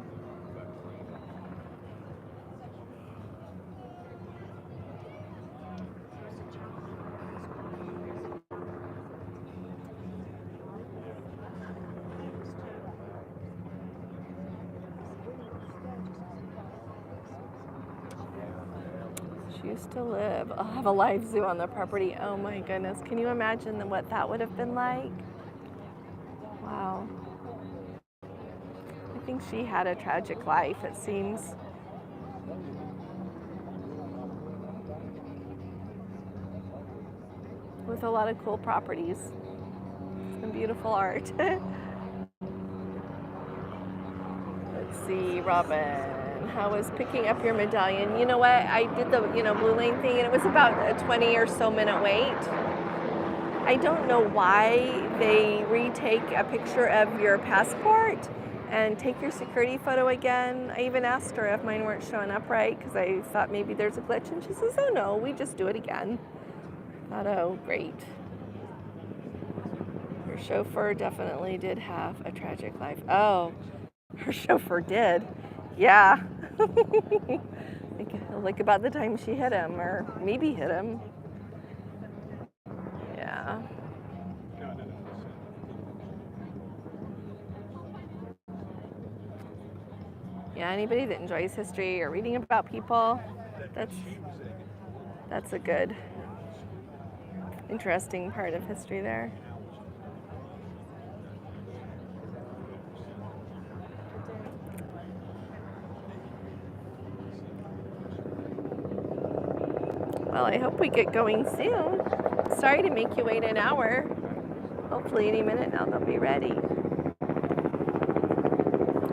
She used to live. I'll have a live zoo on the property. Oh my goodness. Can you imagine what that would have been like? Wow. I think she had a tragic life, it seems. With a lot of cool properties. Some beautiful art. Let's see, Robin. How was picking up your medallion? You know what? I did the Blue Lane thing, and it was about a 20 or so minute wait. I don't know why they retake a picture of your passport and take your security photo again. I even asked her if mine weren't showing up right because I thought maybe there's a glitch, and she says, "Oh no, we just do it again." I thought, oh great. Her chauffeur definitely did have a tragic life. Oh, her chauffeur did. Yeah. like about the time she hit him, or maybe hit him. Yeah. Yeah, anybody that enjoys history or reading about people, that's a good, interesting part of history there. Well, I hope we get going soon. Sorry to make you wait an hour. Hopefully any minute now they'll be ready.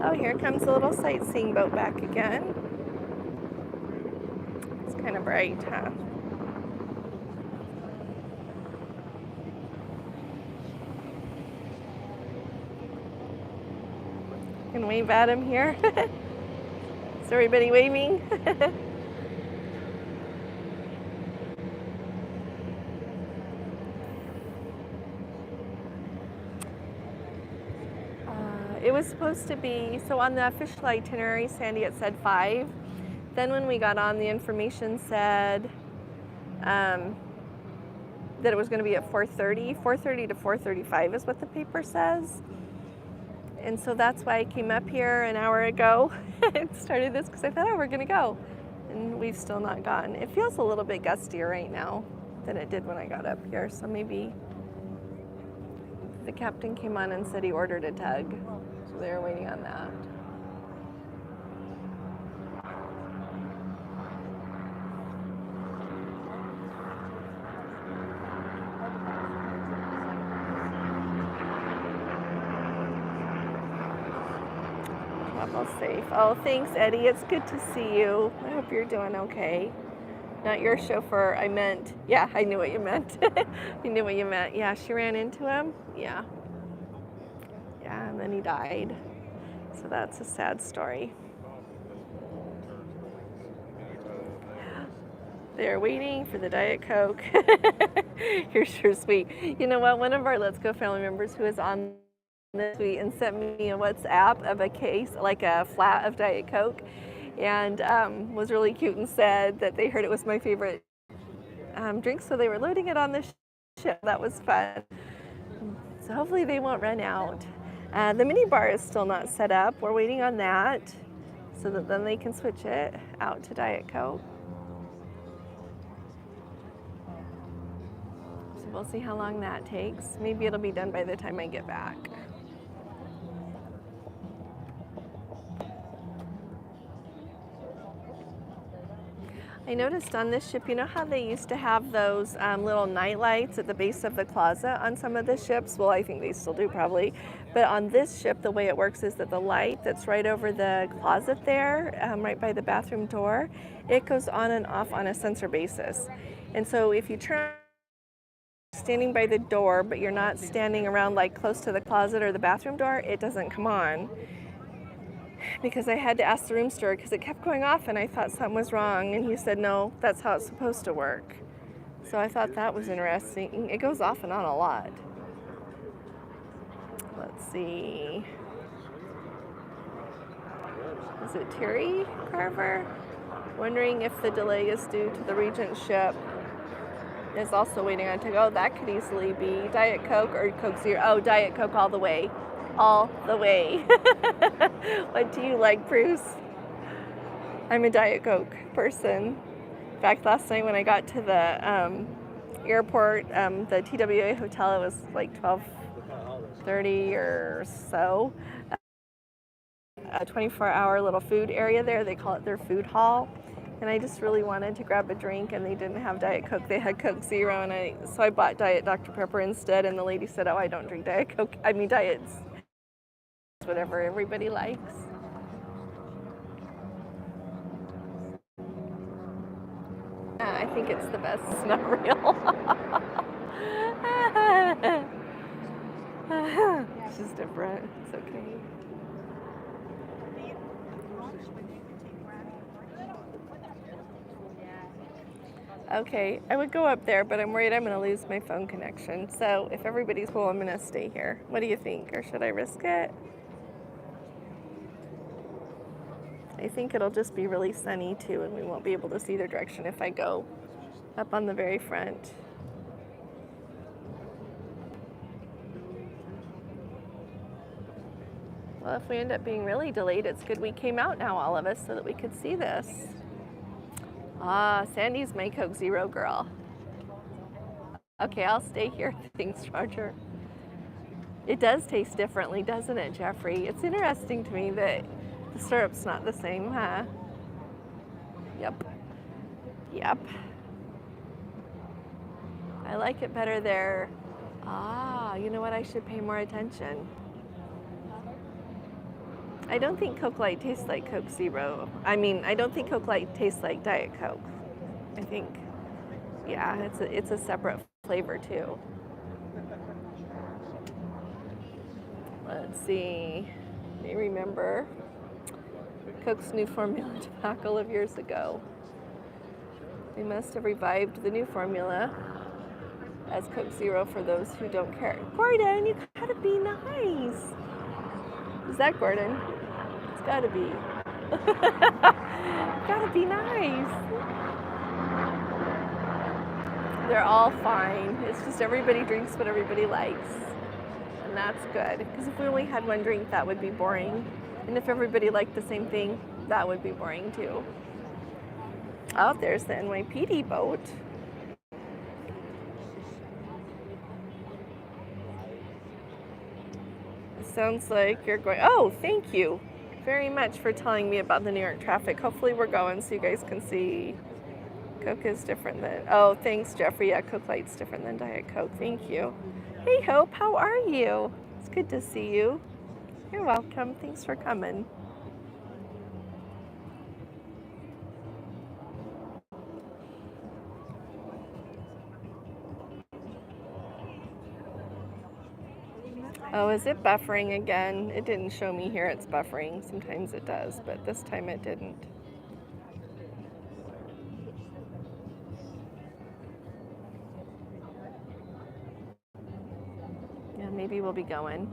Oh, here comes a little sightseeing boat back again. It's kind of bright, huh? Can wave at him here. Is everybody waving? It was supposed to be, so on the official itinerary, Sandy, it said 5. Then when we got on, the information said that it was going to be at 4:30. 4:30 to 4:35 is what the paper says. And so that's why I came up here an hour ago and started this, because I thought, oh, we're going to go. And we've still not gone. It feels a little bit gustier right now than it did when I got up here, so maybe the captain came on and said he ordered a tug. So they're waiting on that. Travel safe. Oh, thanks, Eddie. It's good to see you. I hope you're doing okay. Not your chauffeur. I meant, yeah, I knew what you meant. I knew what you meant. Yeah, she ran into him. Yeah. Yeah, and then he died. So that's a sad story. They're waiting for the Diet Coke. You're sure sweet. You know what? One of our Let's Go family members who is on this week and sent me a WhatsApp of a case, like a flat of Diet Coke, and was really cute and said that they heard it was my favorite drink, so they were loading it on the ship. That was fun. So hopefully they won't run out. The mini bar is still not set up. We're waiting on that so that then they can switch it out to Diet Coke. So we'll see how long that takes. Maybe it'll be done by the time I get back. I noticed on this ship, you know how they used to have those little night lights at the base of the closet on some of the ships? Well, I think they still do probably. But on this ship, the way it works is that the light that's right over the closet there, right by the bathroom door, it goes on and off on a sensor basis. And so if you turn standing by the door, but you're not standing around like close to the closet or the bathroom door, it doesn't come on. Because I had to ask the room steward because it kept going off and I thought something was wrong, and he said no, that's how it's supposed to work. So I thought that was interesting. It goes off and on a lot. Let's see. Is it Terry Carver? Wondering if the delay is due to the Regent ship. Is also waiting on to go. That could easily be Diet Coke or Coke Zero. Oh, Diet Coke all the way. All the way. What do you like, Bruce? I'm a Diet Coke person. In fact, last night when I got to the airport, the TWA hotel, it was like 12:30 or so. A 24-hour little food area there. They call it their food hall. And I just really wanted to grab a drink, and they didn't have Diet Coke. They had Coke Zero, and so I bought Diet Dr. Pepper instead. And the lady said, "Oh, I don't drink Diet Coke. I mean, Diets. Whatever everybody likes." I think it's the best. It's not real. It's just different. It's okay. Okay, I would go up there, but I'm worried I'm going to lose my phone connection. So if everybody's cool, I'm going to stay here. What do you think? Or should I risk it? I think it'll just be really sunny too, and we won't be able to see their direction if I go up on the very front. Well, if we end up being really delayed, it's good we came out now, all of us, so that we could see this. Ah, Sandy's my Coke Zero girl. Okay, I'll stay here. Thanks, Roger. It does taste differently, doesn't it, Jeffrey? It's interesting to me that the syrup's not the same, huh? Yep. Yep. I like it better there. Ah, you know what? I should pay more attention. I don't think Coke Light tastes like Coke Zero. I mean, I don't think Coke Light tastes like Diet Coke. I think, yeah, it's a separate flavor too. Let's see. May remember Coke's new formula a couple of years ago. They must have revived the new formula as Coke Zero for those who don't care. Gordon, you gotta be nice. Is that Gordon? It's gotta be. Gotta be nice. They're all fine. It's just everybody drinks what everybody likes. And that's good. Because if we only had one drink, that would be boring. And if everybody liked the same thing, that would be boring too. Oh, there's the NYPD boat. Sounds like you're going. Oh, thank you very much for telling me about the New York traffic. Hopefully we're going so you guys can see. Coke is different than, oh, thanks, Jeffrey. Yeah, Coke Light's different than Diet Coke. Thank you. Hey, Hope, how are you? It's good to see you. You're welcome. Thanks for coming. Oh, is it buffering again? It didn't show me here it's buffering. Sometimes it does, but this time it didn't. Yeah, maybe we'll be going.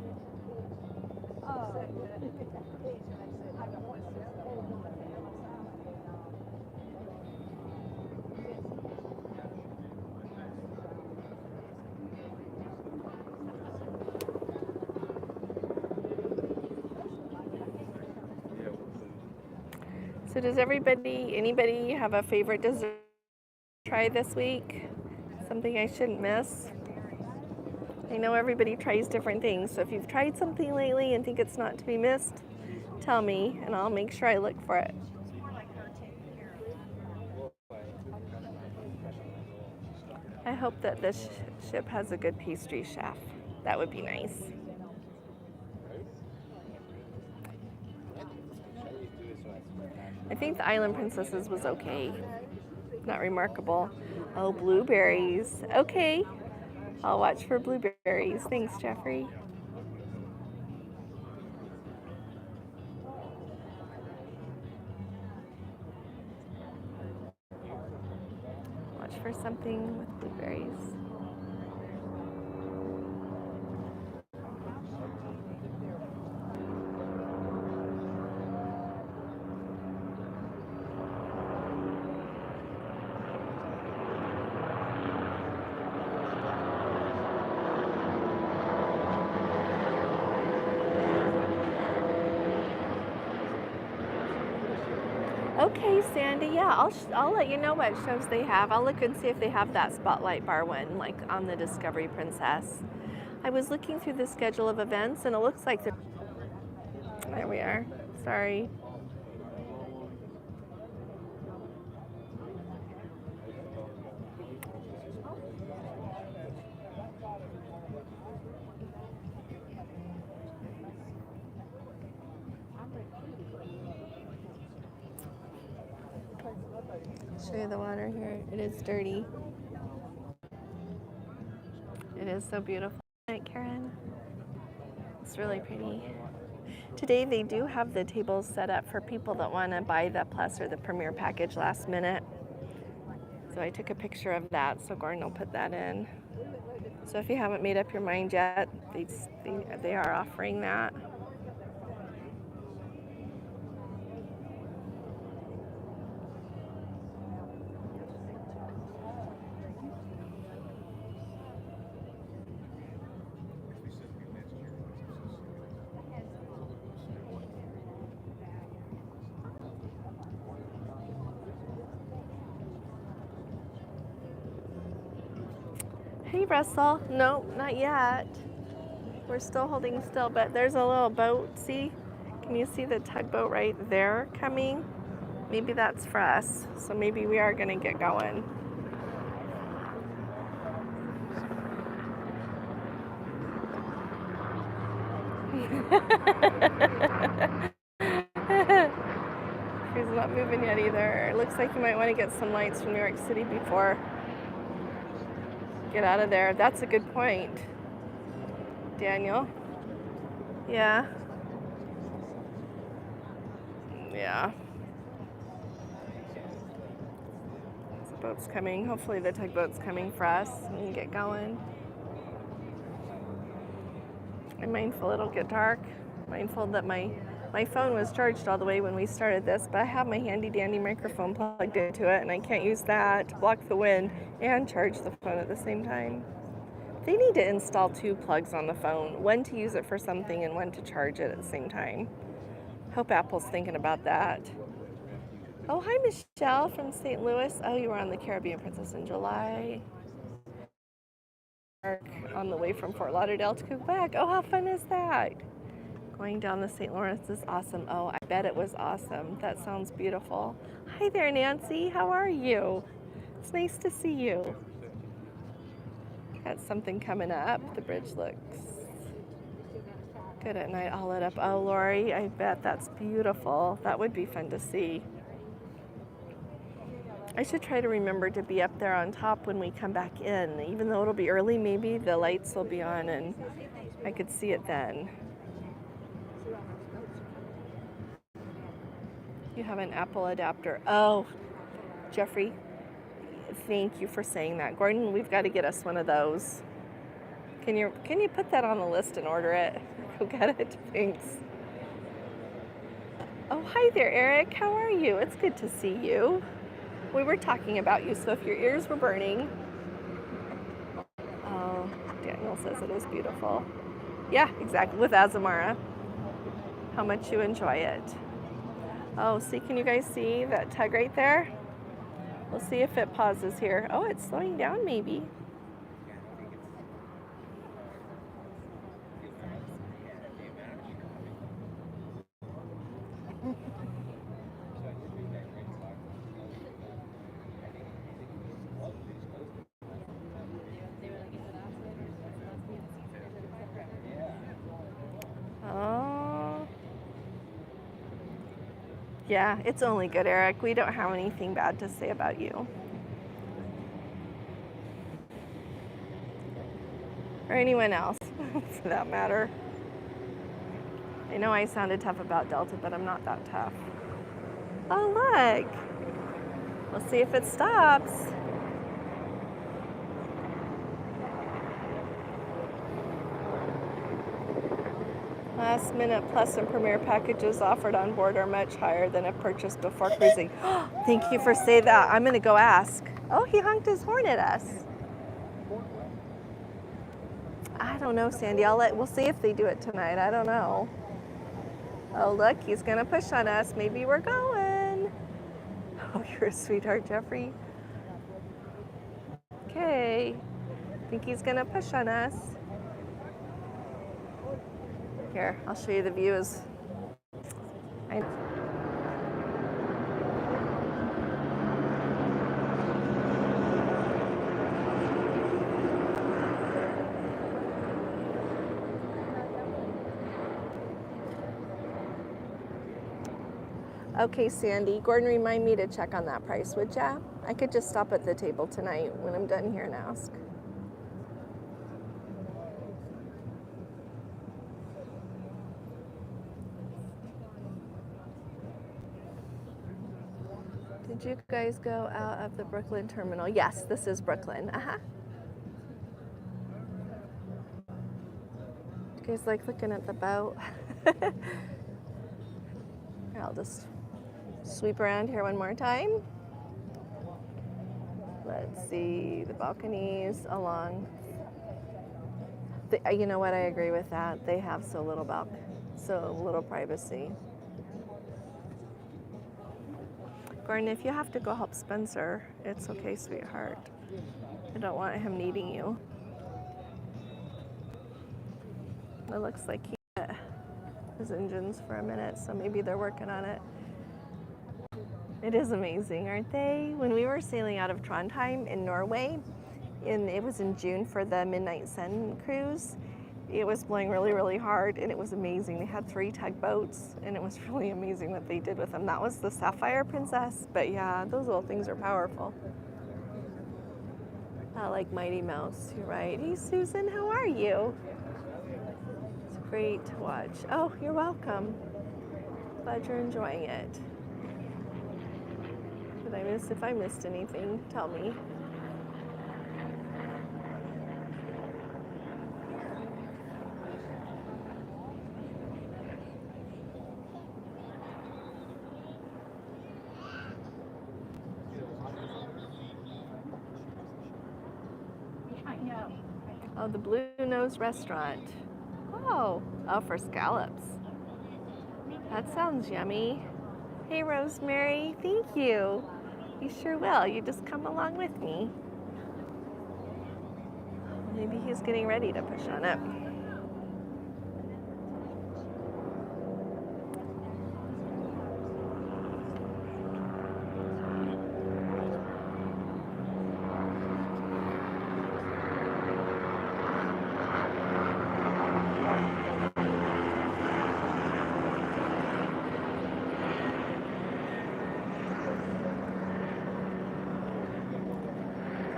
So does anybody have a favorite dessert to try this week? Something I shouldn't miss? I know everybody tries different things, so if you've tried something lately and think it's not to be missed, tell me and I'll make sure I look for it. hope that this ship has a good pastry chef. That would be nice. I think the Island Princesses was okay. Not remarkable. Oh, blueberries. Okay. I'll watch for blueberries. Thanks, Jeffrey. Watch for something with blueberries. Okay, Sandy. Yeah, I'll let you know what shows they have. I'll look and see if they have that Spotlight Bar one, like on the Discovery Princess. I was looking through the schedule of events, and it looks like there we are. Sorry. Show you the water here. It is dirty. It is so beautiful. Right, Karen? It's really pretty. Today they do have the tables set up for people that want to buy the Plus or the Premier package last minute. So I took a picture of that, so Gordon will put that in. So if you haven't made up your mind yet, they are offering that. Hey, Russell. No, not yet. We're still holding still, but there's a little boat. See? Can you see the tugboat right there coming? Maybe that's for us. So maybe we are going to get going. He's not moving yet either. It looks like you might want to get some lights from New York City before get out of there. That's a good point, Daniel. Yeah. Yeah. The boat's coming. Hopefully the tugboat's coming for us and we can get going. I'm mindful it'll get dark. Mindful that my phone was charged all the way when we started this, but I have my handy dandy microphone plugged into it and I can't use that to block the wind and charge the phone at the same time. They need to install 2 plugs on the phone, one to use it for something and one to charge it at the same time. Hope Apple's thinking about that. Oh, hi, Michelle from St. Louis. Oh, you were on the Caribbean Princess in July. On the way from Fort Lauderdale to Quebec. Oh, how fun is that? Going down the St. Lawrence is awesome. Oh, I bet it was awesome. That sounds beautiful. Hi there, Nancy. How are you? It's nice to see you. Got something coming up. The bridge looks good at night, all lit up. Oh, Lori, I bet that's beautiful. That would be fun to see. I should try to remember to be up there on top when we come back in. Even though it'll be early, maybe the lights will be on and I could see it then. You have an Apple adapter. Oh, Jeffrey, thank you for saying that. Gordon, we've got to get us one of those. Can you put that on the list and order it? Go get it. Thanks. Oh, hi there, Eric. How are you? It's good to see you. We were talking about you, so if your ears were burning. Oh, Daniel says it is beautiful. Yeah, exactly, with Azamara. How much you enjoy it. Oh, see, can you guys see that tug right there? We'll see if it pauses here. Oh, it's slowing down maybe. Yeah, it's only good, Eric. We don't have anything bad to say about you. Or anyone else, for that matter. I know I sounded tough about Delta, but I'm not that tough. Oh, look. We'll see if it stops. Last minute Plus and Premier packages offered on board are much higher than if purchased before cruising. Thank you for saying that. I'm going to go ask. Oh, he honked his horn at us. I don't know, Sandy. We'll see if they do it tonight. I don't know. Oh, look, he's going to push on us. Maybe we're going. Oh, you're a sweetheart, Jeffrey. Okay. I think he's going to push on us. Here, I'll show you the views. Okay, Sandy, Gordon, remind me to check on that price, would ya? I could just stop at the table tonight when I'm done here and ask. Did you guys go out of the Brooklyn terminal? Yes, this is Brooklyn. You guys like looking at the boat? I'll just sweep around here one more time. Let's see the balconies along. You know what? I agree with that. They have so little privacy. Gordon, if you have to go help Spencer, it's okay, sweetheart. I don't want him needing you. It looks like he hit his engines for a minute, so maybe they're working on it. It is amazing, aren't they? When we were sailing out of Trondheim in Norway, it was in June for the Midnight Sun cruise, it was blowing really, really hard, and it was amazing. They had 3 tugboats, and it was really amazing what they did with them. That was the Sapphire Princess, but yeah, those little things are powerful. I like Mighty Mouse, you're right. Hey, Susan, how are you? It's great to watch. Oh, you're welcome. Glad you're enjoying it. If I missed anything, tell me. Oh, the Blue Nose Restaurant. Oh, for scallops. That sounds yummy. Hey, Rosemary, thank you. You sure will. You just come along with me. Maybe he's getting ready to push on it.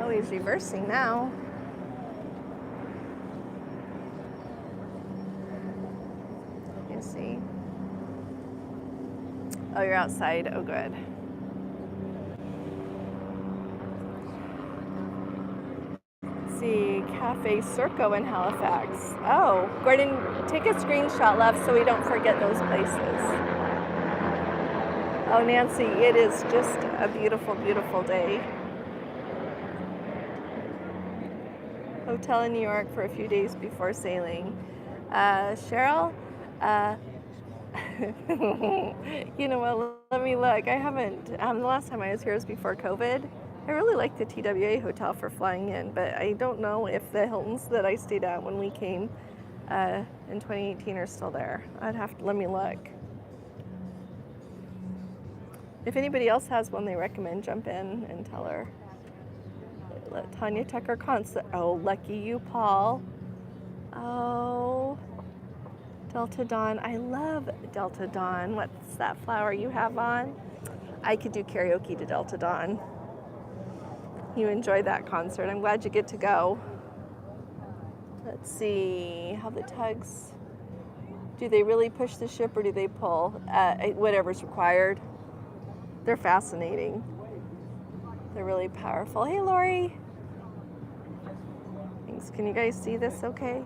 Oh, he's reversing now. You see? Oh, you're outside. Oh, good. Let's see, Cafe Circo in Halifax. Oh, Gordon, take a screenshot, love, so we don't forget those places. Oh, Nancy, it is just a beautiful, beautiful day. Hotel in New York for a few days before sailing. Cheryl, you know what, let me look. I haven't, the last time I was here was before COVID. I really liked the TWA hotel for flying in, but I don't know if the Hiltons that I stayed at when we came in 2018 are still there. Let me look. If anybody else has one they recommend, jump in and tell her. Let Tanya Tucker Concept. Oh, lucky you, Paul. Oh, Delta Dawn. I love Delta Dawn. What's that flower you have on? I could do karaoke to Delta Dawn. You enjoyed that concert. I'm glad you get to go. Let's see how the tugs, do they really push the ship or do they pull? Whatever's required. They're fascinating. They're really powerful. Hey, Lori. Thanks. Can you guys see this okay?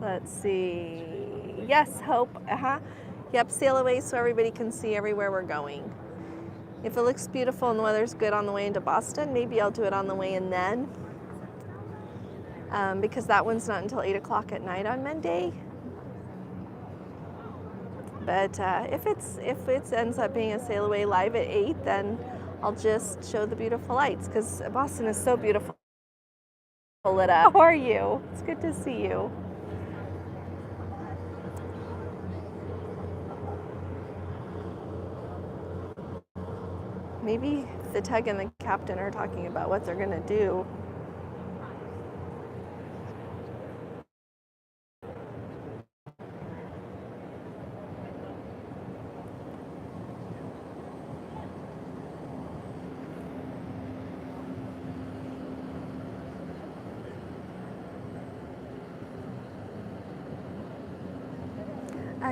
Let's see. Yes, Hope. Yep, sail away so everybody can see everywhere we're going. If it looks beautiful and the weather's good on the way into Boston, maybe I'll do it on the way in then. Because that one's not until 8 o'clock at night on Monday. But if it ends up being a sail away live at 8, then I'll just show the beautiful lights because Boston is so beautiful lit up. How are you? It's good to see you. Maybe the tug and the captain are talking about what they're gonna do.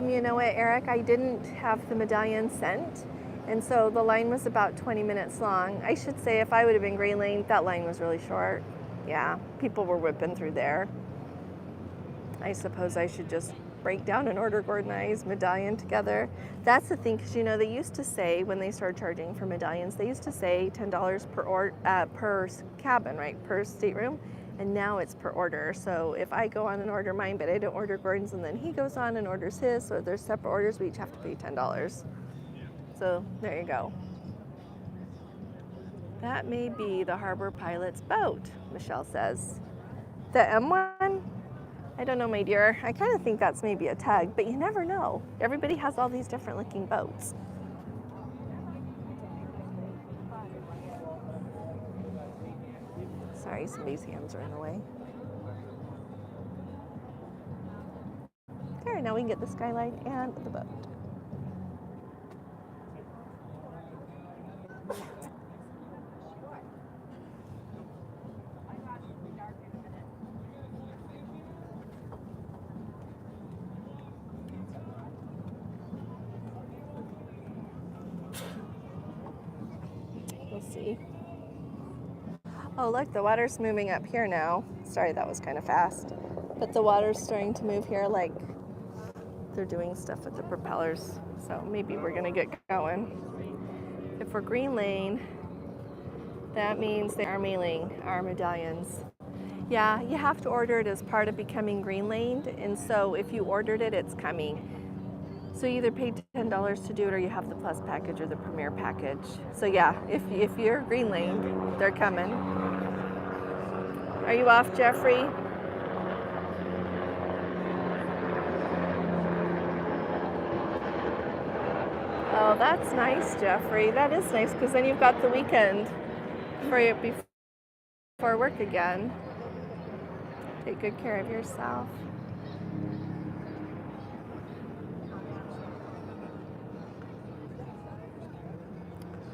You know what, Eric? I didn't have the medallion sent, and so the line was about 20 minutes long. I should say, if I would have been Gray Lane, that line was really short. Yeah, people were whipping through there. I suppose I should just break down and order Gordon I's medallion together. That's the thing, because you know, they used to say when they started charging for medallions, they used to say $10 per cabin, right, per stateroom. And now it's per order. So if I go on and order mine, but I don't order Gordon's, and then he goes on and orders his, so there's separate orders, we each have to pay $10. So there you go. That may be the harbor pilot's boat, Michelle says. The M1? I don't know, my dear. I kind of think that's maybe a tug, but you never know. Everybody has all these different looking boats. Sorry, somebody's hands are in the way. There, now we can get the skyline and the boat. We'll see. Oh, look, the water's moving up here now. Sorry, that was kind of fast. But the water's starting to move here like they're doing stuff with the propellers. So maybe we're gonna get going. If we're Green Lane, that means they are mailing our medallions. Yeah, you have to order it as part of becoming Green Laned, and so if you ordered it, it's coming. So you either paid $10 to do it or you have the Plus package or the Premier package. So yeah, if you're Green Laned, they're coming. Are you off, Jeffrey? Oh, that's nice, Jeffrey. That is nice because then you've got the weekend for you before work again. Take good care of yourself.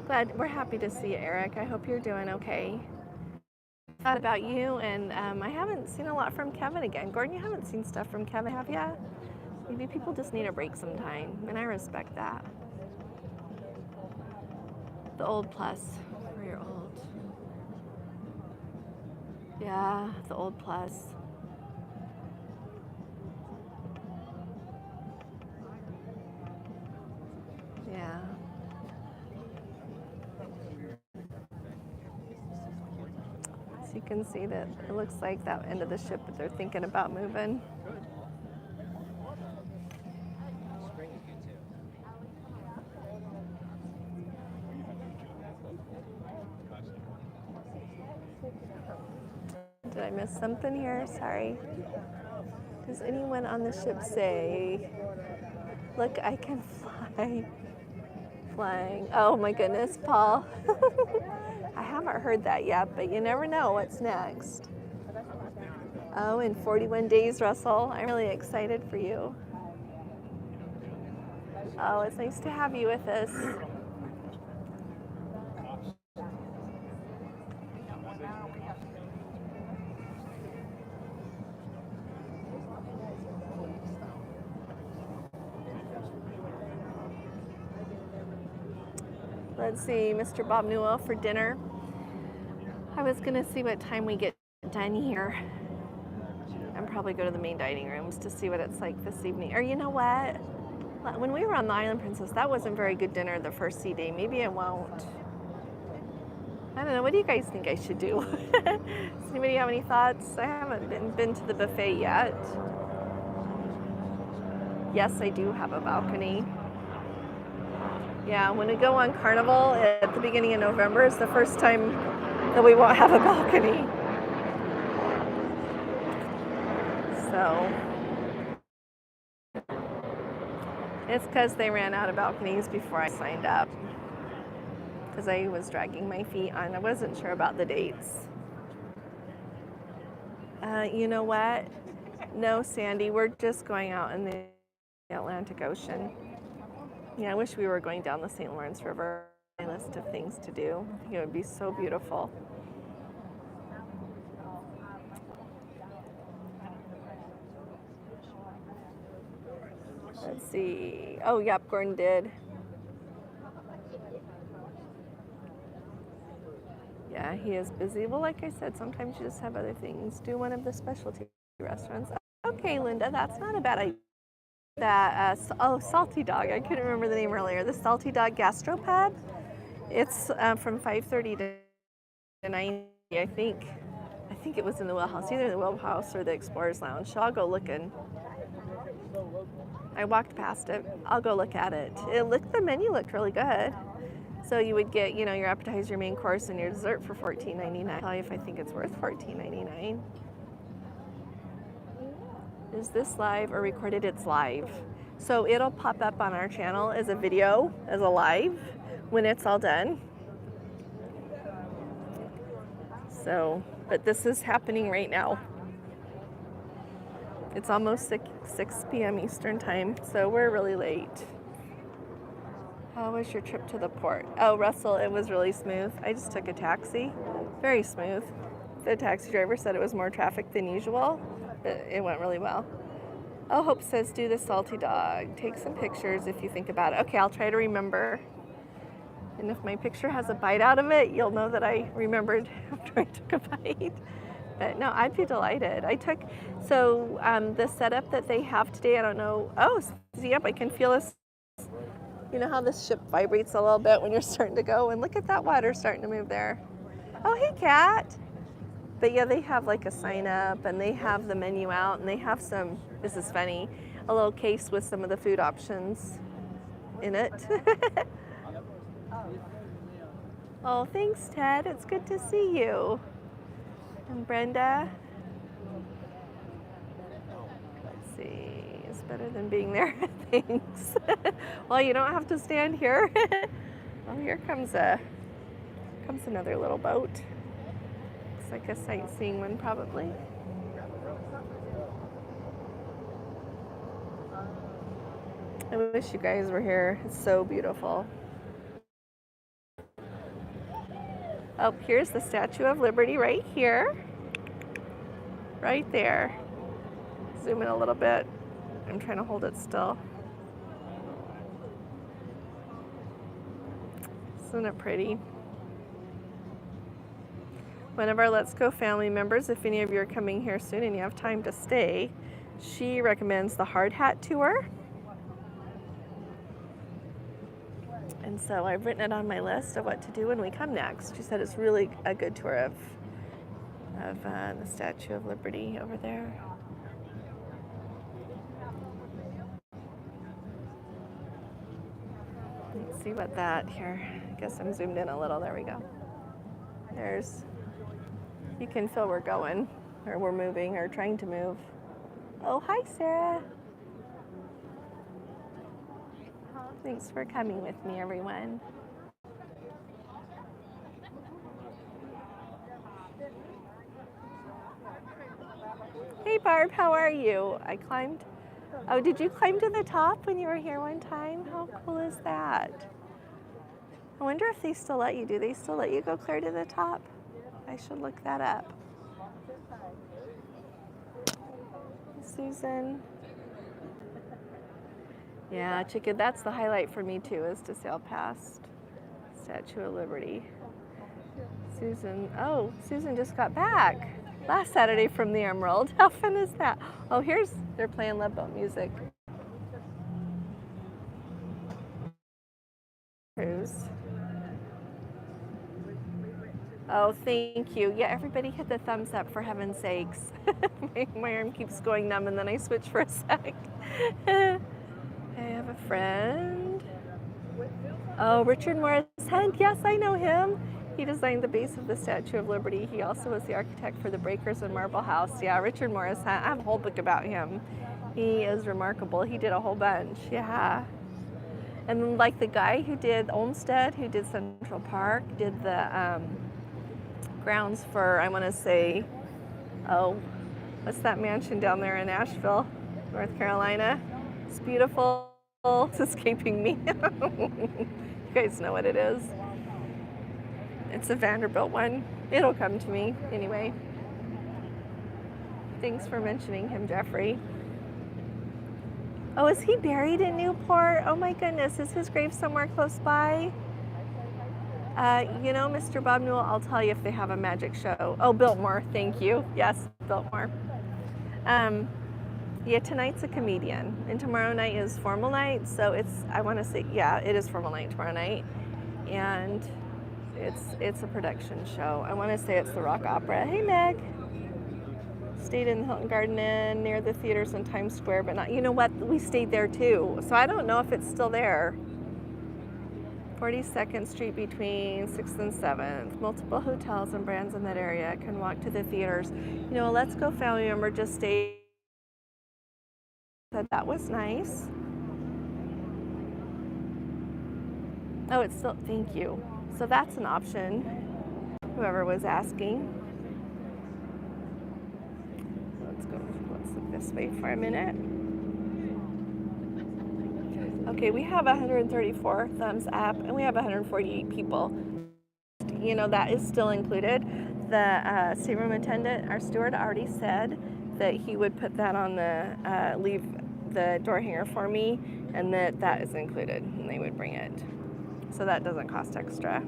Glad, we're happy to see you, Eric. I hope you're doing okay. Thought about you, and I haven't seen a lot from Kevin again. Gordon, you haven't seen stuff from Kevin, have you? Maybe people just need a break sometime, and I respect that. The old plus, for your old. Yeah, the old plus. Yeah. So you can see that it looks like that end of the ship that they're thinking about moving. Did I miss something here? Sorry. Does anyone on the ship say, look, I can fly? Flying. Oh my goodness, Paul. I haven't heard that yet, but you never know what's next. Oh, in 41 days, Russell. I'm really excited for you. Oh, it's nice to have you with us. Let's see, Mr. Bob Newell for dinner. I was gonna see what time we get done here and probably go to the main dining rooms to see what it's like this evening. Or you know what? When we were on the Island Princess, that wasn't very good dinner the first sea day. Maybe I won't. I don't know. What do you guys think I should do? Does anybody have any thoughts? I haven't been to the buffet yet. Yes, I do have a balcony. Yeah, when we go on Carnival at the beginning of November is the first time that we won't have a balcony. So it's because they ran out of balconies before I signed up. Because I was dragging my feet on. I wasn't sure about the dates. You know what? No, Sandy, we're just going out in the Atlantic Ocean. Yeah, I wish we were going down the St. Lawrence River. My list of things to do. I think it would be so beautiful. Let's see. Oh, yep, Gordon did. Yeah, he is busy. Well, like I said, sometimes you just have other things. Do one of the specialty restaurants. Okay, Linda, that's not a bad idea. That Salty Dog. I couldn't remember the name earlier. The Salty Dog Gastropub. It's from 5:30 to 9. I think it was in the Wheelhouse, either the Wheelhouse or the Explorers Lounge. So I'll go looking. I walked past it. I'll go look at it. The menu looked really good. So you would get, your appetizer, your main course, and your dessert for $14.99. I'll tell you if I think it's worth $14.99. Is this live or recorded? It's live. So it'll pop up on our channel as a video, as a live, when it's all done. So, but this is happening right now. It's almost 6 p.m. Eastern time, so we're really late. How was your trip to the port? Oh, Russell, it was really smooth. I just took a taxi. Very smooth. The taxi driver said it was more traffic than usual, but it went really well. Oh, Hope says do the Salty Dog. Take some pictures if you think about it. Okay, I'll try to remember. And if my picture has a bite out of it, you'll know that I remembered after I took a bite. But no, I'd be delighted. The setup that they have today, I don't know. Oh, yep, I can feel this. You know how this ship vibrates a little bit when you're starting to go? And look at that water starting to move there. Oh, hey, Cat. But yeah, they have like a sign up and they have the menu out and they have this is funny, a little case with some of the food options in it. Oh, thanks, Ted. It's good to see you. And Brenda. Let's see. It's better than being there. Thanks. Well, you don't have to stand here. Oh, here comes another little boat. Looks like a sightseeing one, probably. I wish you guys were here. It's so beautiful. Oh, here's the Statue of Liberty right here. Right there. Zoom in a little bit. I'm trying to hold it still. Isn't it pretty? One of our Let's Go family members, if any of you are coming here soon and you have time to stay, she recommends the Hard Hat Tour. And so I've written it on my list of what to do when we come next. She said it's really a good tour of the Statue of Liberty over there. Let's see what here. I guess I'm zoomed in a little. There we go. You can feel we're going, or we're moving, or trying to move. Oh, hi, Sarah. Thanks for coming with me, everyone. Hey Barb, how are you? I climbed. Oh, did you climb to the top when you were here one time? How cool is that? I wonder if they still let you. Do they still let you go clear to the top? I should look that up. Susan. Yeah, chicken, that's the highlight for me too, is to sail past Statue of Liberty. Susan just got back last Saturday from the Emerald. How fun is that? Oh, they're playing Love Boat music. Cruise. Oh, thank you. Yeah, everybody hit the thumbs up for heaven's sakes. my arm keeps going numb and then I switch for a sec. I have a friend. Oh, Richard Morris Hunt. Yes, I know him. He designed the base of the Statue of Liberty. He also was the architect for the Breakers and Marble House. Yeah, Richard Morris Hunt. I have a whole book about him. He is remarkable. He did a whole bunch. Yeah. And then, like the guy who did Olmsted, who did Central Park, did the grounds for, I want to say, what's that mansion down there in Asheville, North Carolina? It's beautiful. It's escaping me. You guys know what it is. It's a Vanderbilt one. It'll come to me anyway. Thanks for mentioning him, Jeffrey. Oh, is he buried in Newport? Oh my goodness, is his grave somewhere close by? Mr. Bob Newell, I'll tell you if they have a magic show. Oh, Biltmore, thank you. Yes, Biltmore. Yeah, tonight's a comedian, and tomorrow night is formal night. So it is formal night tomorrow night, and it's a production show. I want to say it's the Rock Opera. Hey, Meg. Stayed in the Hilton Garden Inn near the theaters in Times Square, but not. You know what? We stayed there too, so I don't know if it's still there. 42nd Street between 6th and 7th. Multiple hotels and brands in that area. Can walk to the theaters. Let's Go family member just stayed. Said that was nice. Oh, it's still, thank you. So that's an option, whoever was asking. Let's look this way for a minute. Okay, we have 134 thumbs up and we have 148 people. That is still included. The stateroom attendant, our steward, already said that he would put that on leave the door hanger for me, and that is included, and they would bring it. So that doesn't cost extra.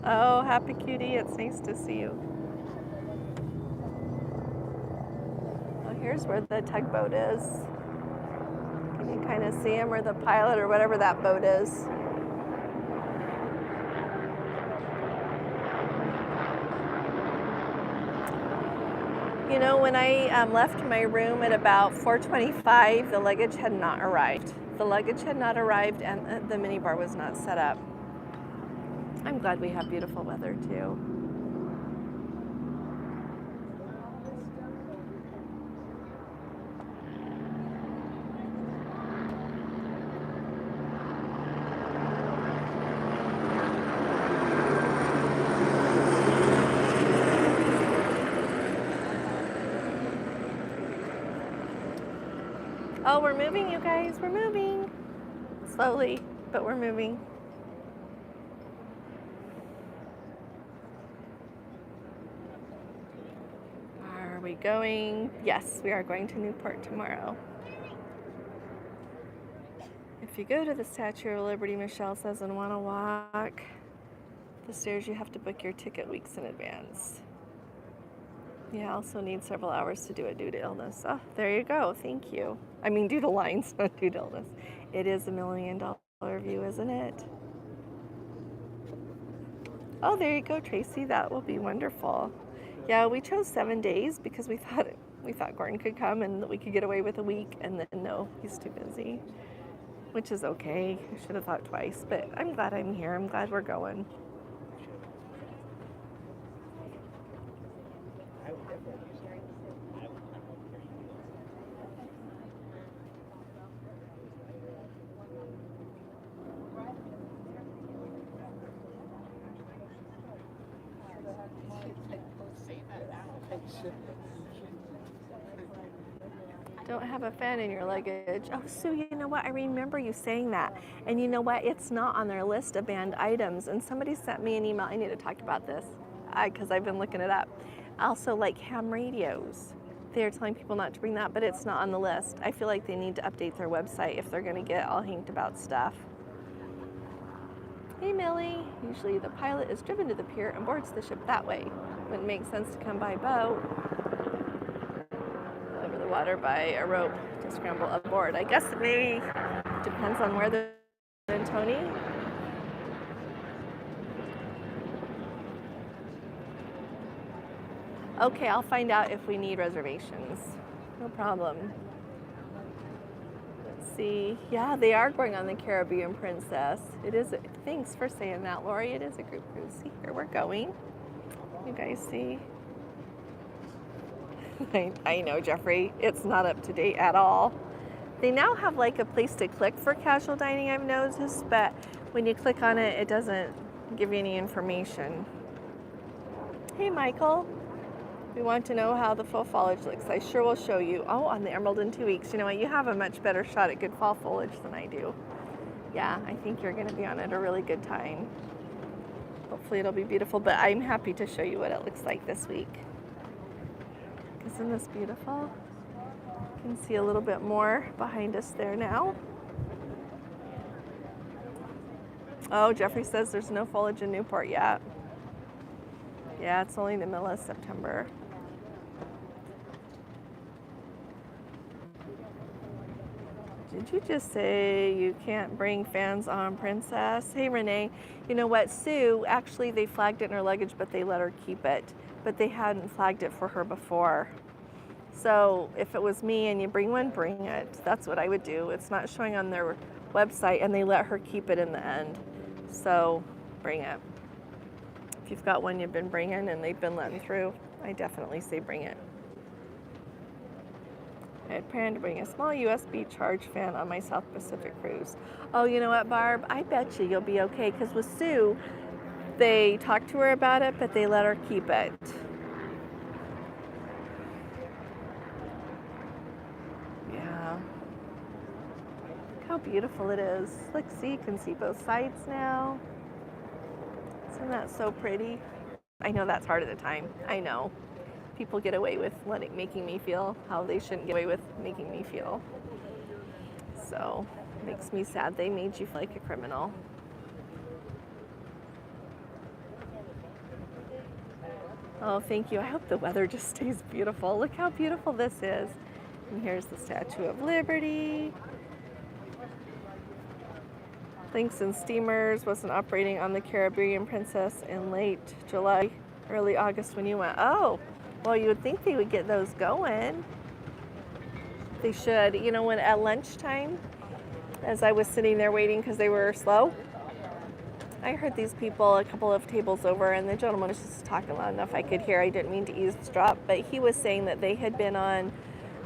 Oh, happy cutie, it's nice to see you. Well, here's where the tugboat is. Can you kind of see him, or the pilot, or whatever that boat is? When I left my room at about 4:25, the luggage had not arrived. The luggage had not arrived, and the minibar was not set up. I'm glad we have beautiful weather too. Oh, we're moving, you guys. We're moving. Slowly, but we're moving. Are we going? Yes, we are going to Newport tomorrow. If you go to the Statue of Liberty, Michelle says, and want to walk the stairs, you have to book your ticket weeks in advance. You also need several hours to do it due to illness. Oh, there you go. Thank you. I mean, due to lines, not due to illness. It is $1 million view, isn't it? Oh, there you go, Tracy. That will be wonderful. Yeah, we chose 7 days because we thought Gordon could come and that we could get away with a week, and then no, he's too busy, which is okay. I should have thought twice, but I'm glad I'm here. I'm glad we're going. Don't have a fan in your luggage. Oh, Sue, you know what? I remember you saying that. And you know what? It's not on their list of banned items. And somebody sent me an email. I need to talk about this because I've been looking it up. Also, like ham radios. They're telling people not to bring that, but it's not on the list. I feel like they need to update their website if they're going to get all hanked about stuff. Hey, Millie. Usually the pilot is driven to the pier and boards the ship that way. Wouldn't make sense to come by boat. Over the water by a rope to scramble aboard. I guess it maybe depends on where they're in, Tony. Okay, I'll find out if we need reservations. No problem. Let's see. Yeah, they are going on the Caribbean Princess. It is. Thanks for saying that, Lori. It is a group cruise. See, here we're going. You guys see? I know, Jeffrey. It's not up to date at all. They now have like a place to click for casual dining, I've noticed, but when you click on it, it doesn't give you any information. Hey, Michael. We want to know how the fall foliage looks. I sure will show you. Oh, on the Emerald in 2 weeks. You know what? You have a much better shot at good fall foliage than I do. Yeah, I think you're going to be on it a really good time. Hopefully it'll be beautiful, but I'm happy to show you what it looks like this week. Isn't this beautiful? You can see a little bit more behind us there now. Oh, Jeffrey says there's no foliage in Newport yet. Yeah, it's only the middle of September. Did you just say you can't bring fans on, Princess? Hey, Renee. You know what, Sue, actually they flagged it in her luggage, but they let her keep it. But they hadn't flagged it for her before. So if it was me and you bring one, bring it. That's what I would do. It's not showing on their website and they let her keep it in the end. So bring it. If you've got one you've been bringing and they've been letting through, I definitely say bring it. I had planned to bring a small USB charge fan on my South Pacific cruise. Oh, you know what, Barb? I bet you'll be okay, because with Sue, they talked to her about it, but they let her keep it. Yeah. Look how beautiful it is. Look, see, you can see both sides now. Isn't that so pretty? I know that's hard at the time. I know. People get away with making me feel how they shouldn't get away with making me feel. So, it makes me sad they made you feel like a criminal. Oh, thank you. I hope the weather just stays beautiful. Look how beautiful this is. And here's the Statue of Liberty. Langston Steamers wasn't operating on the Caribbean Princess in late July, early August when you went. Oh, well, you would think they would get those going. They should. You know, when at lunchtime, as I was sitting there waiting because they were slow, I heard these people a couple of tables over, and the gentleman was just talking loud enough I could hear. I didn't mean to eavesdrop, but he was saying that they had been on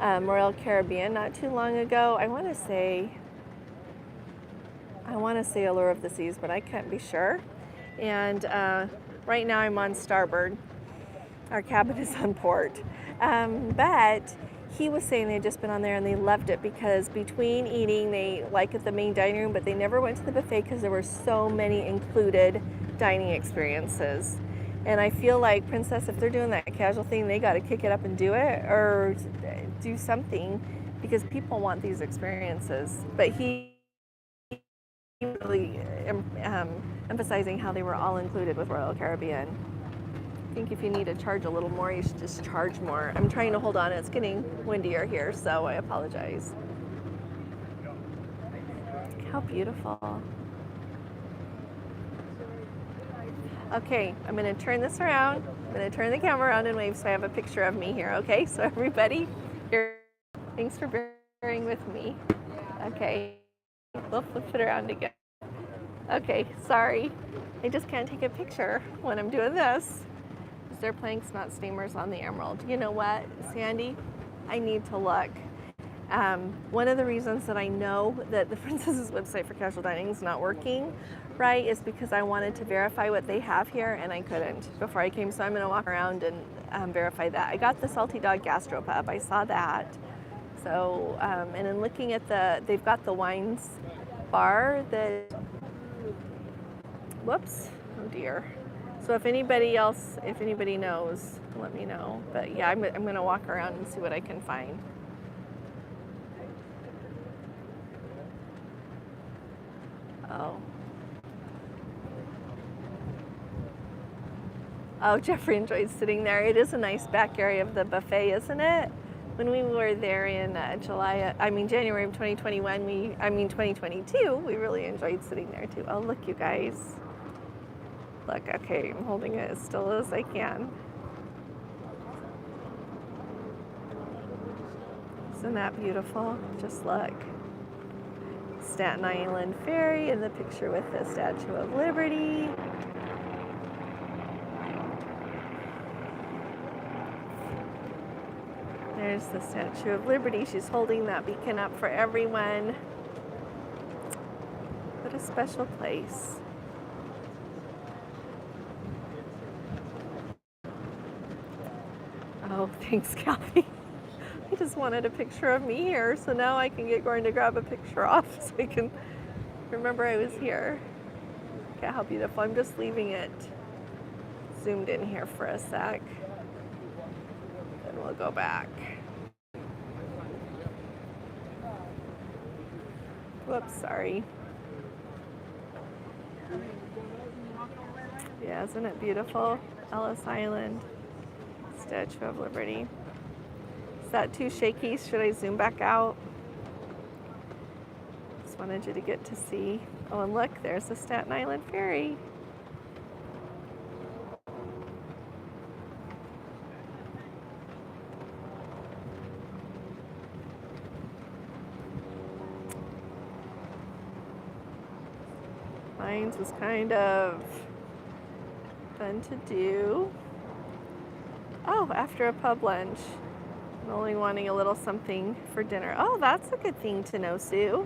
Royal Caribbean not too long ago. I want to say Allure of the Seas, but I can't be sure. And right now I'm on starboard. Our cabin is on port. But he was saying they'd just been on there and they loved it because between eating, they like at the main dining room, but they never went to the buffet because there were so many included dining experiences. And I feel like Princess, if they're doing that casual thing, they got to kick it up and do it or do something because people want these experiences. But he really emphasizing how they were all included with Royal Caribbean. I think if you need to charge a little more, you should just charge more. I'm trying to hold on. It's getting windier here, so I apologize. Look how beautiful. Okay, I'm going to turn this around. I'm going to turn the camera around and wave so I have a picture of me here, okay? So everybody, here, thanks for bearing with me. Okay, we'll flip it around again. Okay, sorry. I just can't take a picture when I'm doing this. They're playing Snot Steamers on the Emerald. You know what, Sandy? I need to look. One of the reasons that I know that the Princess's website for casual dining is not working right is because I wanted to verify what they have here and I couldn't before I came. So I'm going to walk around and verify that. I got the Salty Dog Gastropub. I saw that. So, and in looking at they've got the wines bar that, whoops, oh dear. So if anybody knows, let me know. But yeah, I'm going to walk around and see what I can find. Oh. Oh, Jeffrey enjoyed sitting there. It is a nice back area of the buffet, isn't it? When we were there in January of 2021, 2022, we really enjoyed sitting there too. Oh, look, you guys. Look, okay, I'm holding it as still as I can. Isn't that beautiful? Just look. Staten Island Ferry in the picture with the Statue of Liberty. There's the Statue of Liberty. She's holding that beacon up for everyone. What a special place. Oh, thanks, Kathy. I just wanted a picture of me here, so now I can get going to grab a picture off so I can remember I was here. Look at how beautiful. I'm just leaving it zoomed in here for a sec. Then we'll go back. Whoops, sorry. Yeah, isn't it beautiful? Ellis Island, Statue of Liberty. Is that too shaky? Should I zoom back out? Just wanted you to get to see. Oh, and look, there's the Staten Island Ferry. Mines was kind of fun to do. Oh, after a pub lunch. I'm only wanting a little something for dinner. Oh, that's a good thing to know, Sue.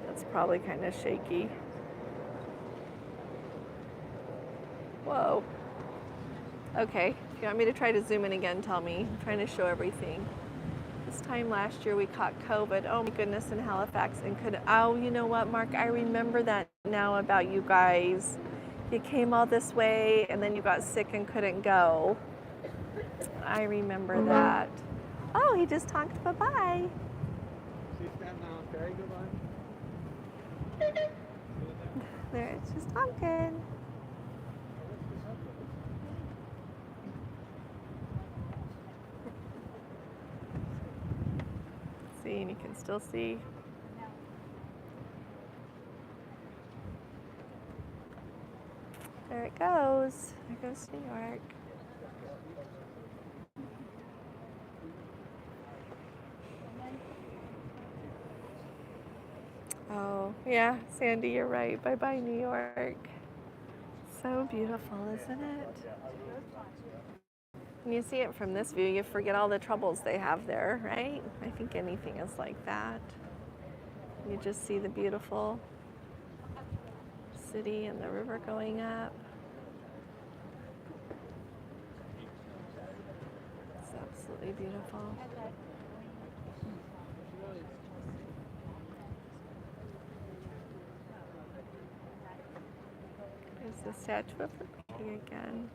That's probably kind of shaky. Whoa. Okay, if you want me to try to zoom in again, tell me. I'm trying to show everything. This time last year we caught COVID. Oh my goodness, in Halifax and oh, you know what, Mark? I remember that now about you guys. You came all this way and then you got sick and couldn't go. I remember that. Oh, he just talked bye-bye. There, it's just honking. See, and you can still see. There it goes. There goes New York. Oh, yeah, Sandy, you're right. Bye-bye, New York. So beautiful, isn't it? When you see it from this view, you forget all the troubles they have there, right? I think anything is like that. You just see the beautiful city and the river going up. It's absolutely beautiful. There's the Statue of Liberty again.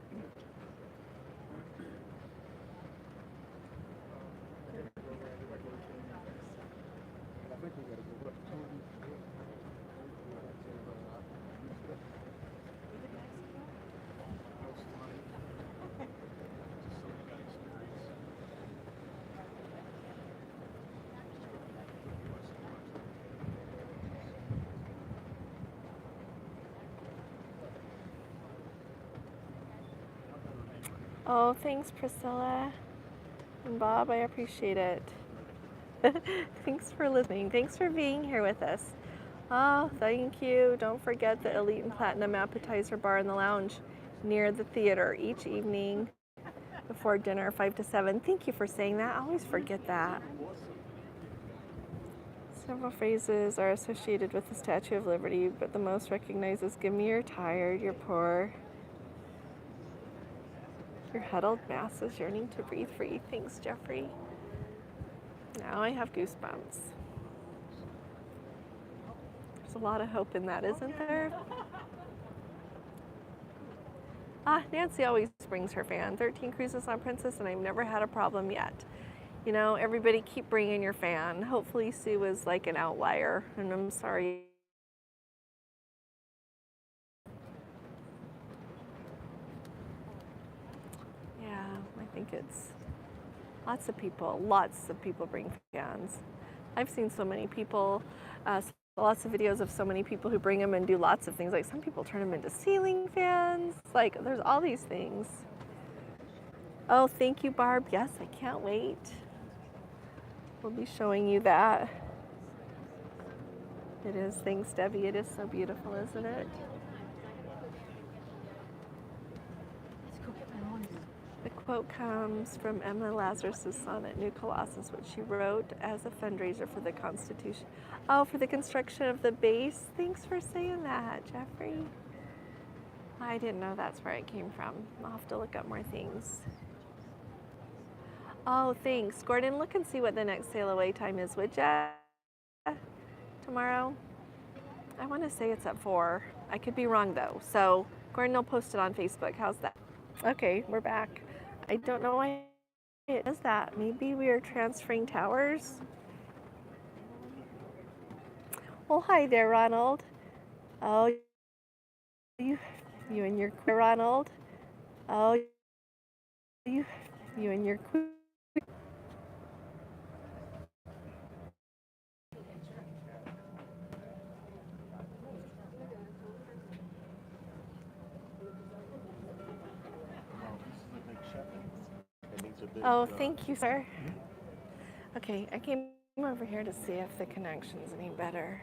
Oh, thanks, Priscilla and Bob. I appreciate it. Thanks for listening. Thanks for being here with us. Oh, thank you. Don't forget the Elite and Platinum Appetizer Bar in the lounge near the theater each evening before dinner, 5 to 7. Thank you for saying that. I always forget that. Several phrases are associated with the Statue of Liberty, but the most recognized is "Give me your tired, you're poor, your huddled masses yearning to breathe free." Thanks, Jeffrey. Now I have goosebumps. There's a lot of hope in that, isn't there? Nancy always brings her fan. 13 cruises on Princess, and I've never had a problem yet. You know, everybody keep bringing your fan. Hopefully Sue is like an outlier, and I'm sorry. Yeah, I think it's lots of people bring fans. I've seen so many people, lots of videos of so many people who bring them and do lots of things. Like some people turn them into ceiling fans. Like there's all these things. Oh, thank you, Barb. Yes, I can't wait. We'll be showing you that. It is. Thanks, Debbie. It is so beautiful, isn't it? The quote comes from Emma Lazarus' sonnet, New Colossus, which she wrote as a fundraiser for the Constitution. Oh, for the construction of the base? Thanks for saying that, Jeffrey. I didn't know that's where it came from. I'll have to look up more things. Oh, thanks. Gordon, look and see what the next sail away time is, would ya? Tomorrow? I want to say it's at 4. I could be wrong, though. So Gordon will post it on Facebook. How's that? Okay, we're back. I don't know why it does that. Maybe we are transferring towers? Well, hi there, Ronald. Oh, you and your Ronald. Oh, you and your Oh, thank you, sir. Okay, I came over here to see if the connection's any better.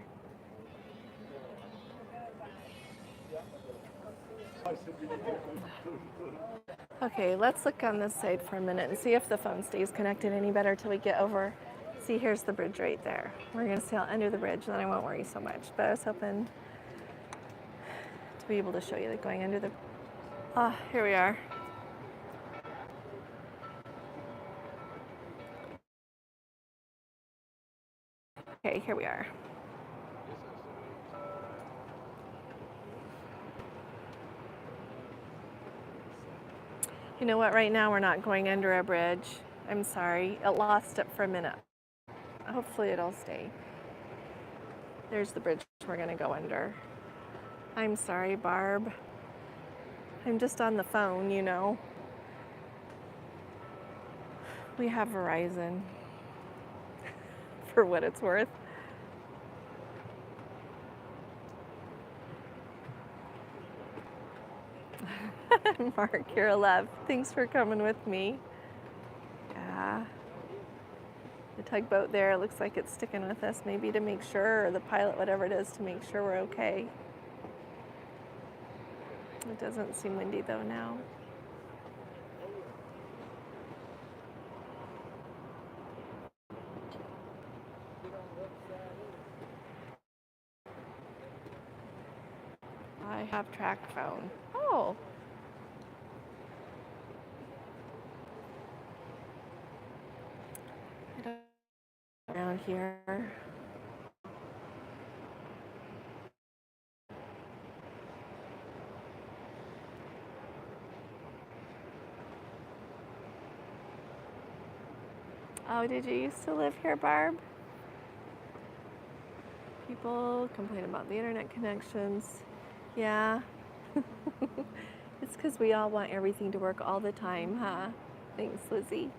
Okay, let's look on this side for a minute and see if the phone stays connected any better till we get over. See, here's the bridge right there. We're gonna sail under the bridge, and then I won't worry so much. But I was hoping to be able to show you that going under the. Here we are. Okay, here we are. You know what? Right now we're not going under a bridge. I'm sorry. It lost it for a minute. Hopefully it'll stay. There's the bridge we're going to go under. I'm sorry, Barb. I'm just on the phone, you know. We have Verizon, for what it's worth. Mark, you're a love. Thanks for coming with me. Yeah. The tugboat there looks like it's sticking with us, maybe to make sure, or the pilot, whatever it is, to make sure we're okay. It doesn't seem windy though now. I have track phone. Oh. Around here. Oh, did you used to live here, Barb? People complain about the internet connections. Yeah. It's because we all want everything to work all the time, huh? Thanks, Lizzie.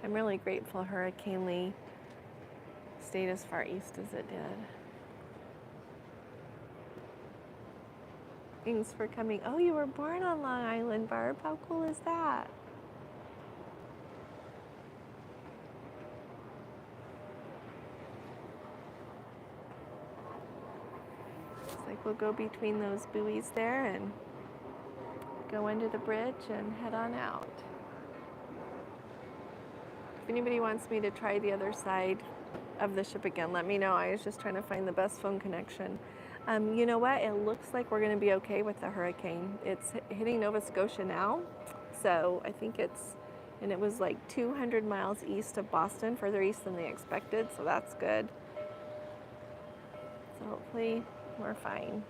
I'm really grateful Hurricane Lee stayed as far east as it did. Thanks for coming. Oh, you were born on Long Island, Barb. How cool is that? Looks like we'll go between those buoys there and go under the bridge and head on out. If anybody wants me to try the other side of the ship again, let me know. I was just trying to find the best phone connection. You know what? It looks like we're going to be okay with the hurricane. It's hitting Nova Scotia now, so I think and it was like 200 miles east of Boston, further east than they expected, so that's good. So hopefully we're fine.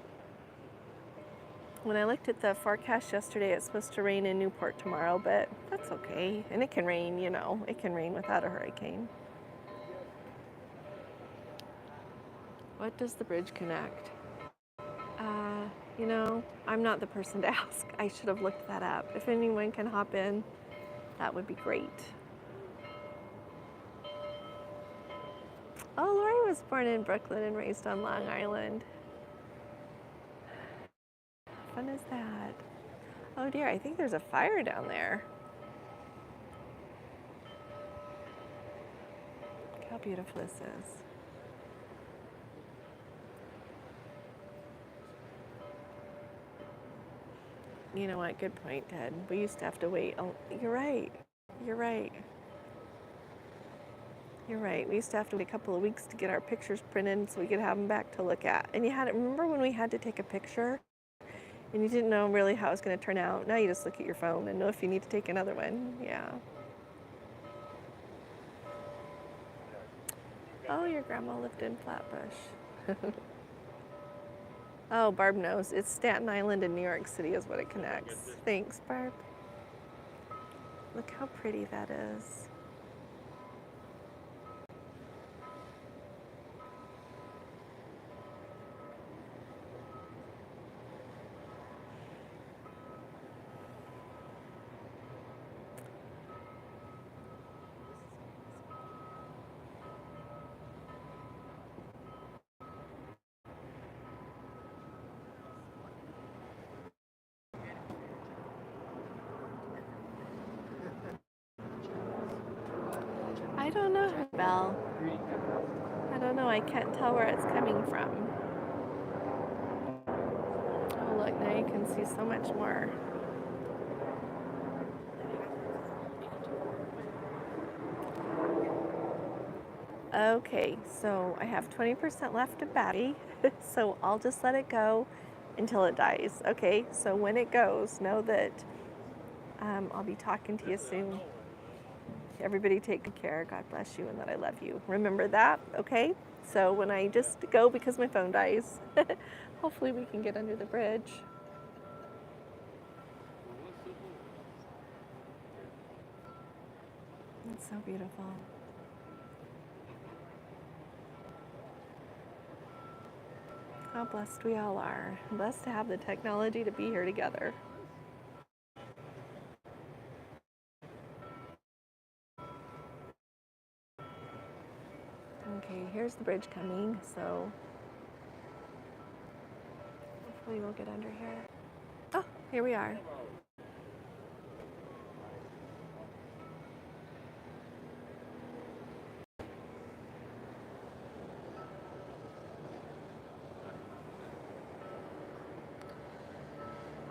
When I looked at the forecast yesterday, it's supposed to rain in Newport tomorrow, but that's okay. And it can rain, it can rain without a hurricane. What does the bridge connect? I'm not the person to ask. I should have looked that up. If anyone can hop in, that would be great. Oh, Lori was born in Brooklyn and raised on Long Island. How fun is that? Oh dear, I think there's a fire down there. Look how beautiful this is. You know what? Good point, Ted. We used to have to wait. Oh, you're right. You're right. You're right. We used to have to wait a couple of weeks to get our pictures printed so we could have them back to look at. And remember when we had to take a picture and you didn't know really how it was going to turn out? Now you just look at your phone and know if you need to take another one. Yeah. Oh, your grandma lived in Flatbush. Oh, Barb knows. It's Staten Island and New York City is what it connects. Thanks, Barb. Look how pretty that is. I don't know, Belle. I don't know. I can't tell where it's coming from. Oh, look, now you can see so much more. Okay, so I have 20% left of battery, so I'll just let it go until it dies. Okay, so when it goes, know that I'll be talking to you soon. Everybody take good care. God bless you and that I love you. Remember that, okay? So when I just go because my phone dies, hopefully we can get under the bridge. It's so beautiful. How blessed we all are. Blessed to have the technology to be here together. Okay, here's the bridge coming, so hopefully we'll get under here. Oh, here we are.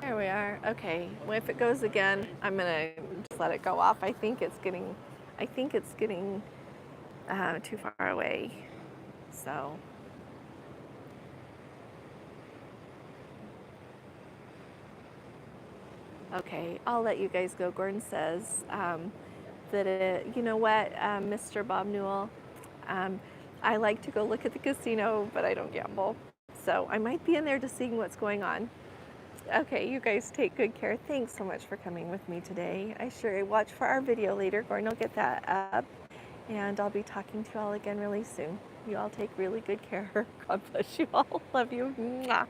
There we are. Okay, well, if it goes again, I'm gonna just let it go off. I think it's getting too far away. So. Okay, I'll let you guys go. Gordon says you know what, Mr. Bob Newell, I like to go look at the casino, but I don't gamble. So I might be in there just seeing what's going on. Okay, you guys take good care. Thanks so much for coming with me today. I sure watch for our video later. Gordon will get that up. And I'll be talking to you all again really soon. You all take really good care. God bless you all. Love you. Mwah.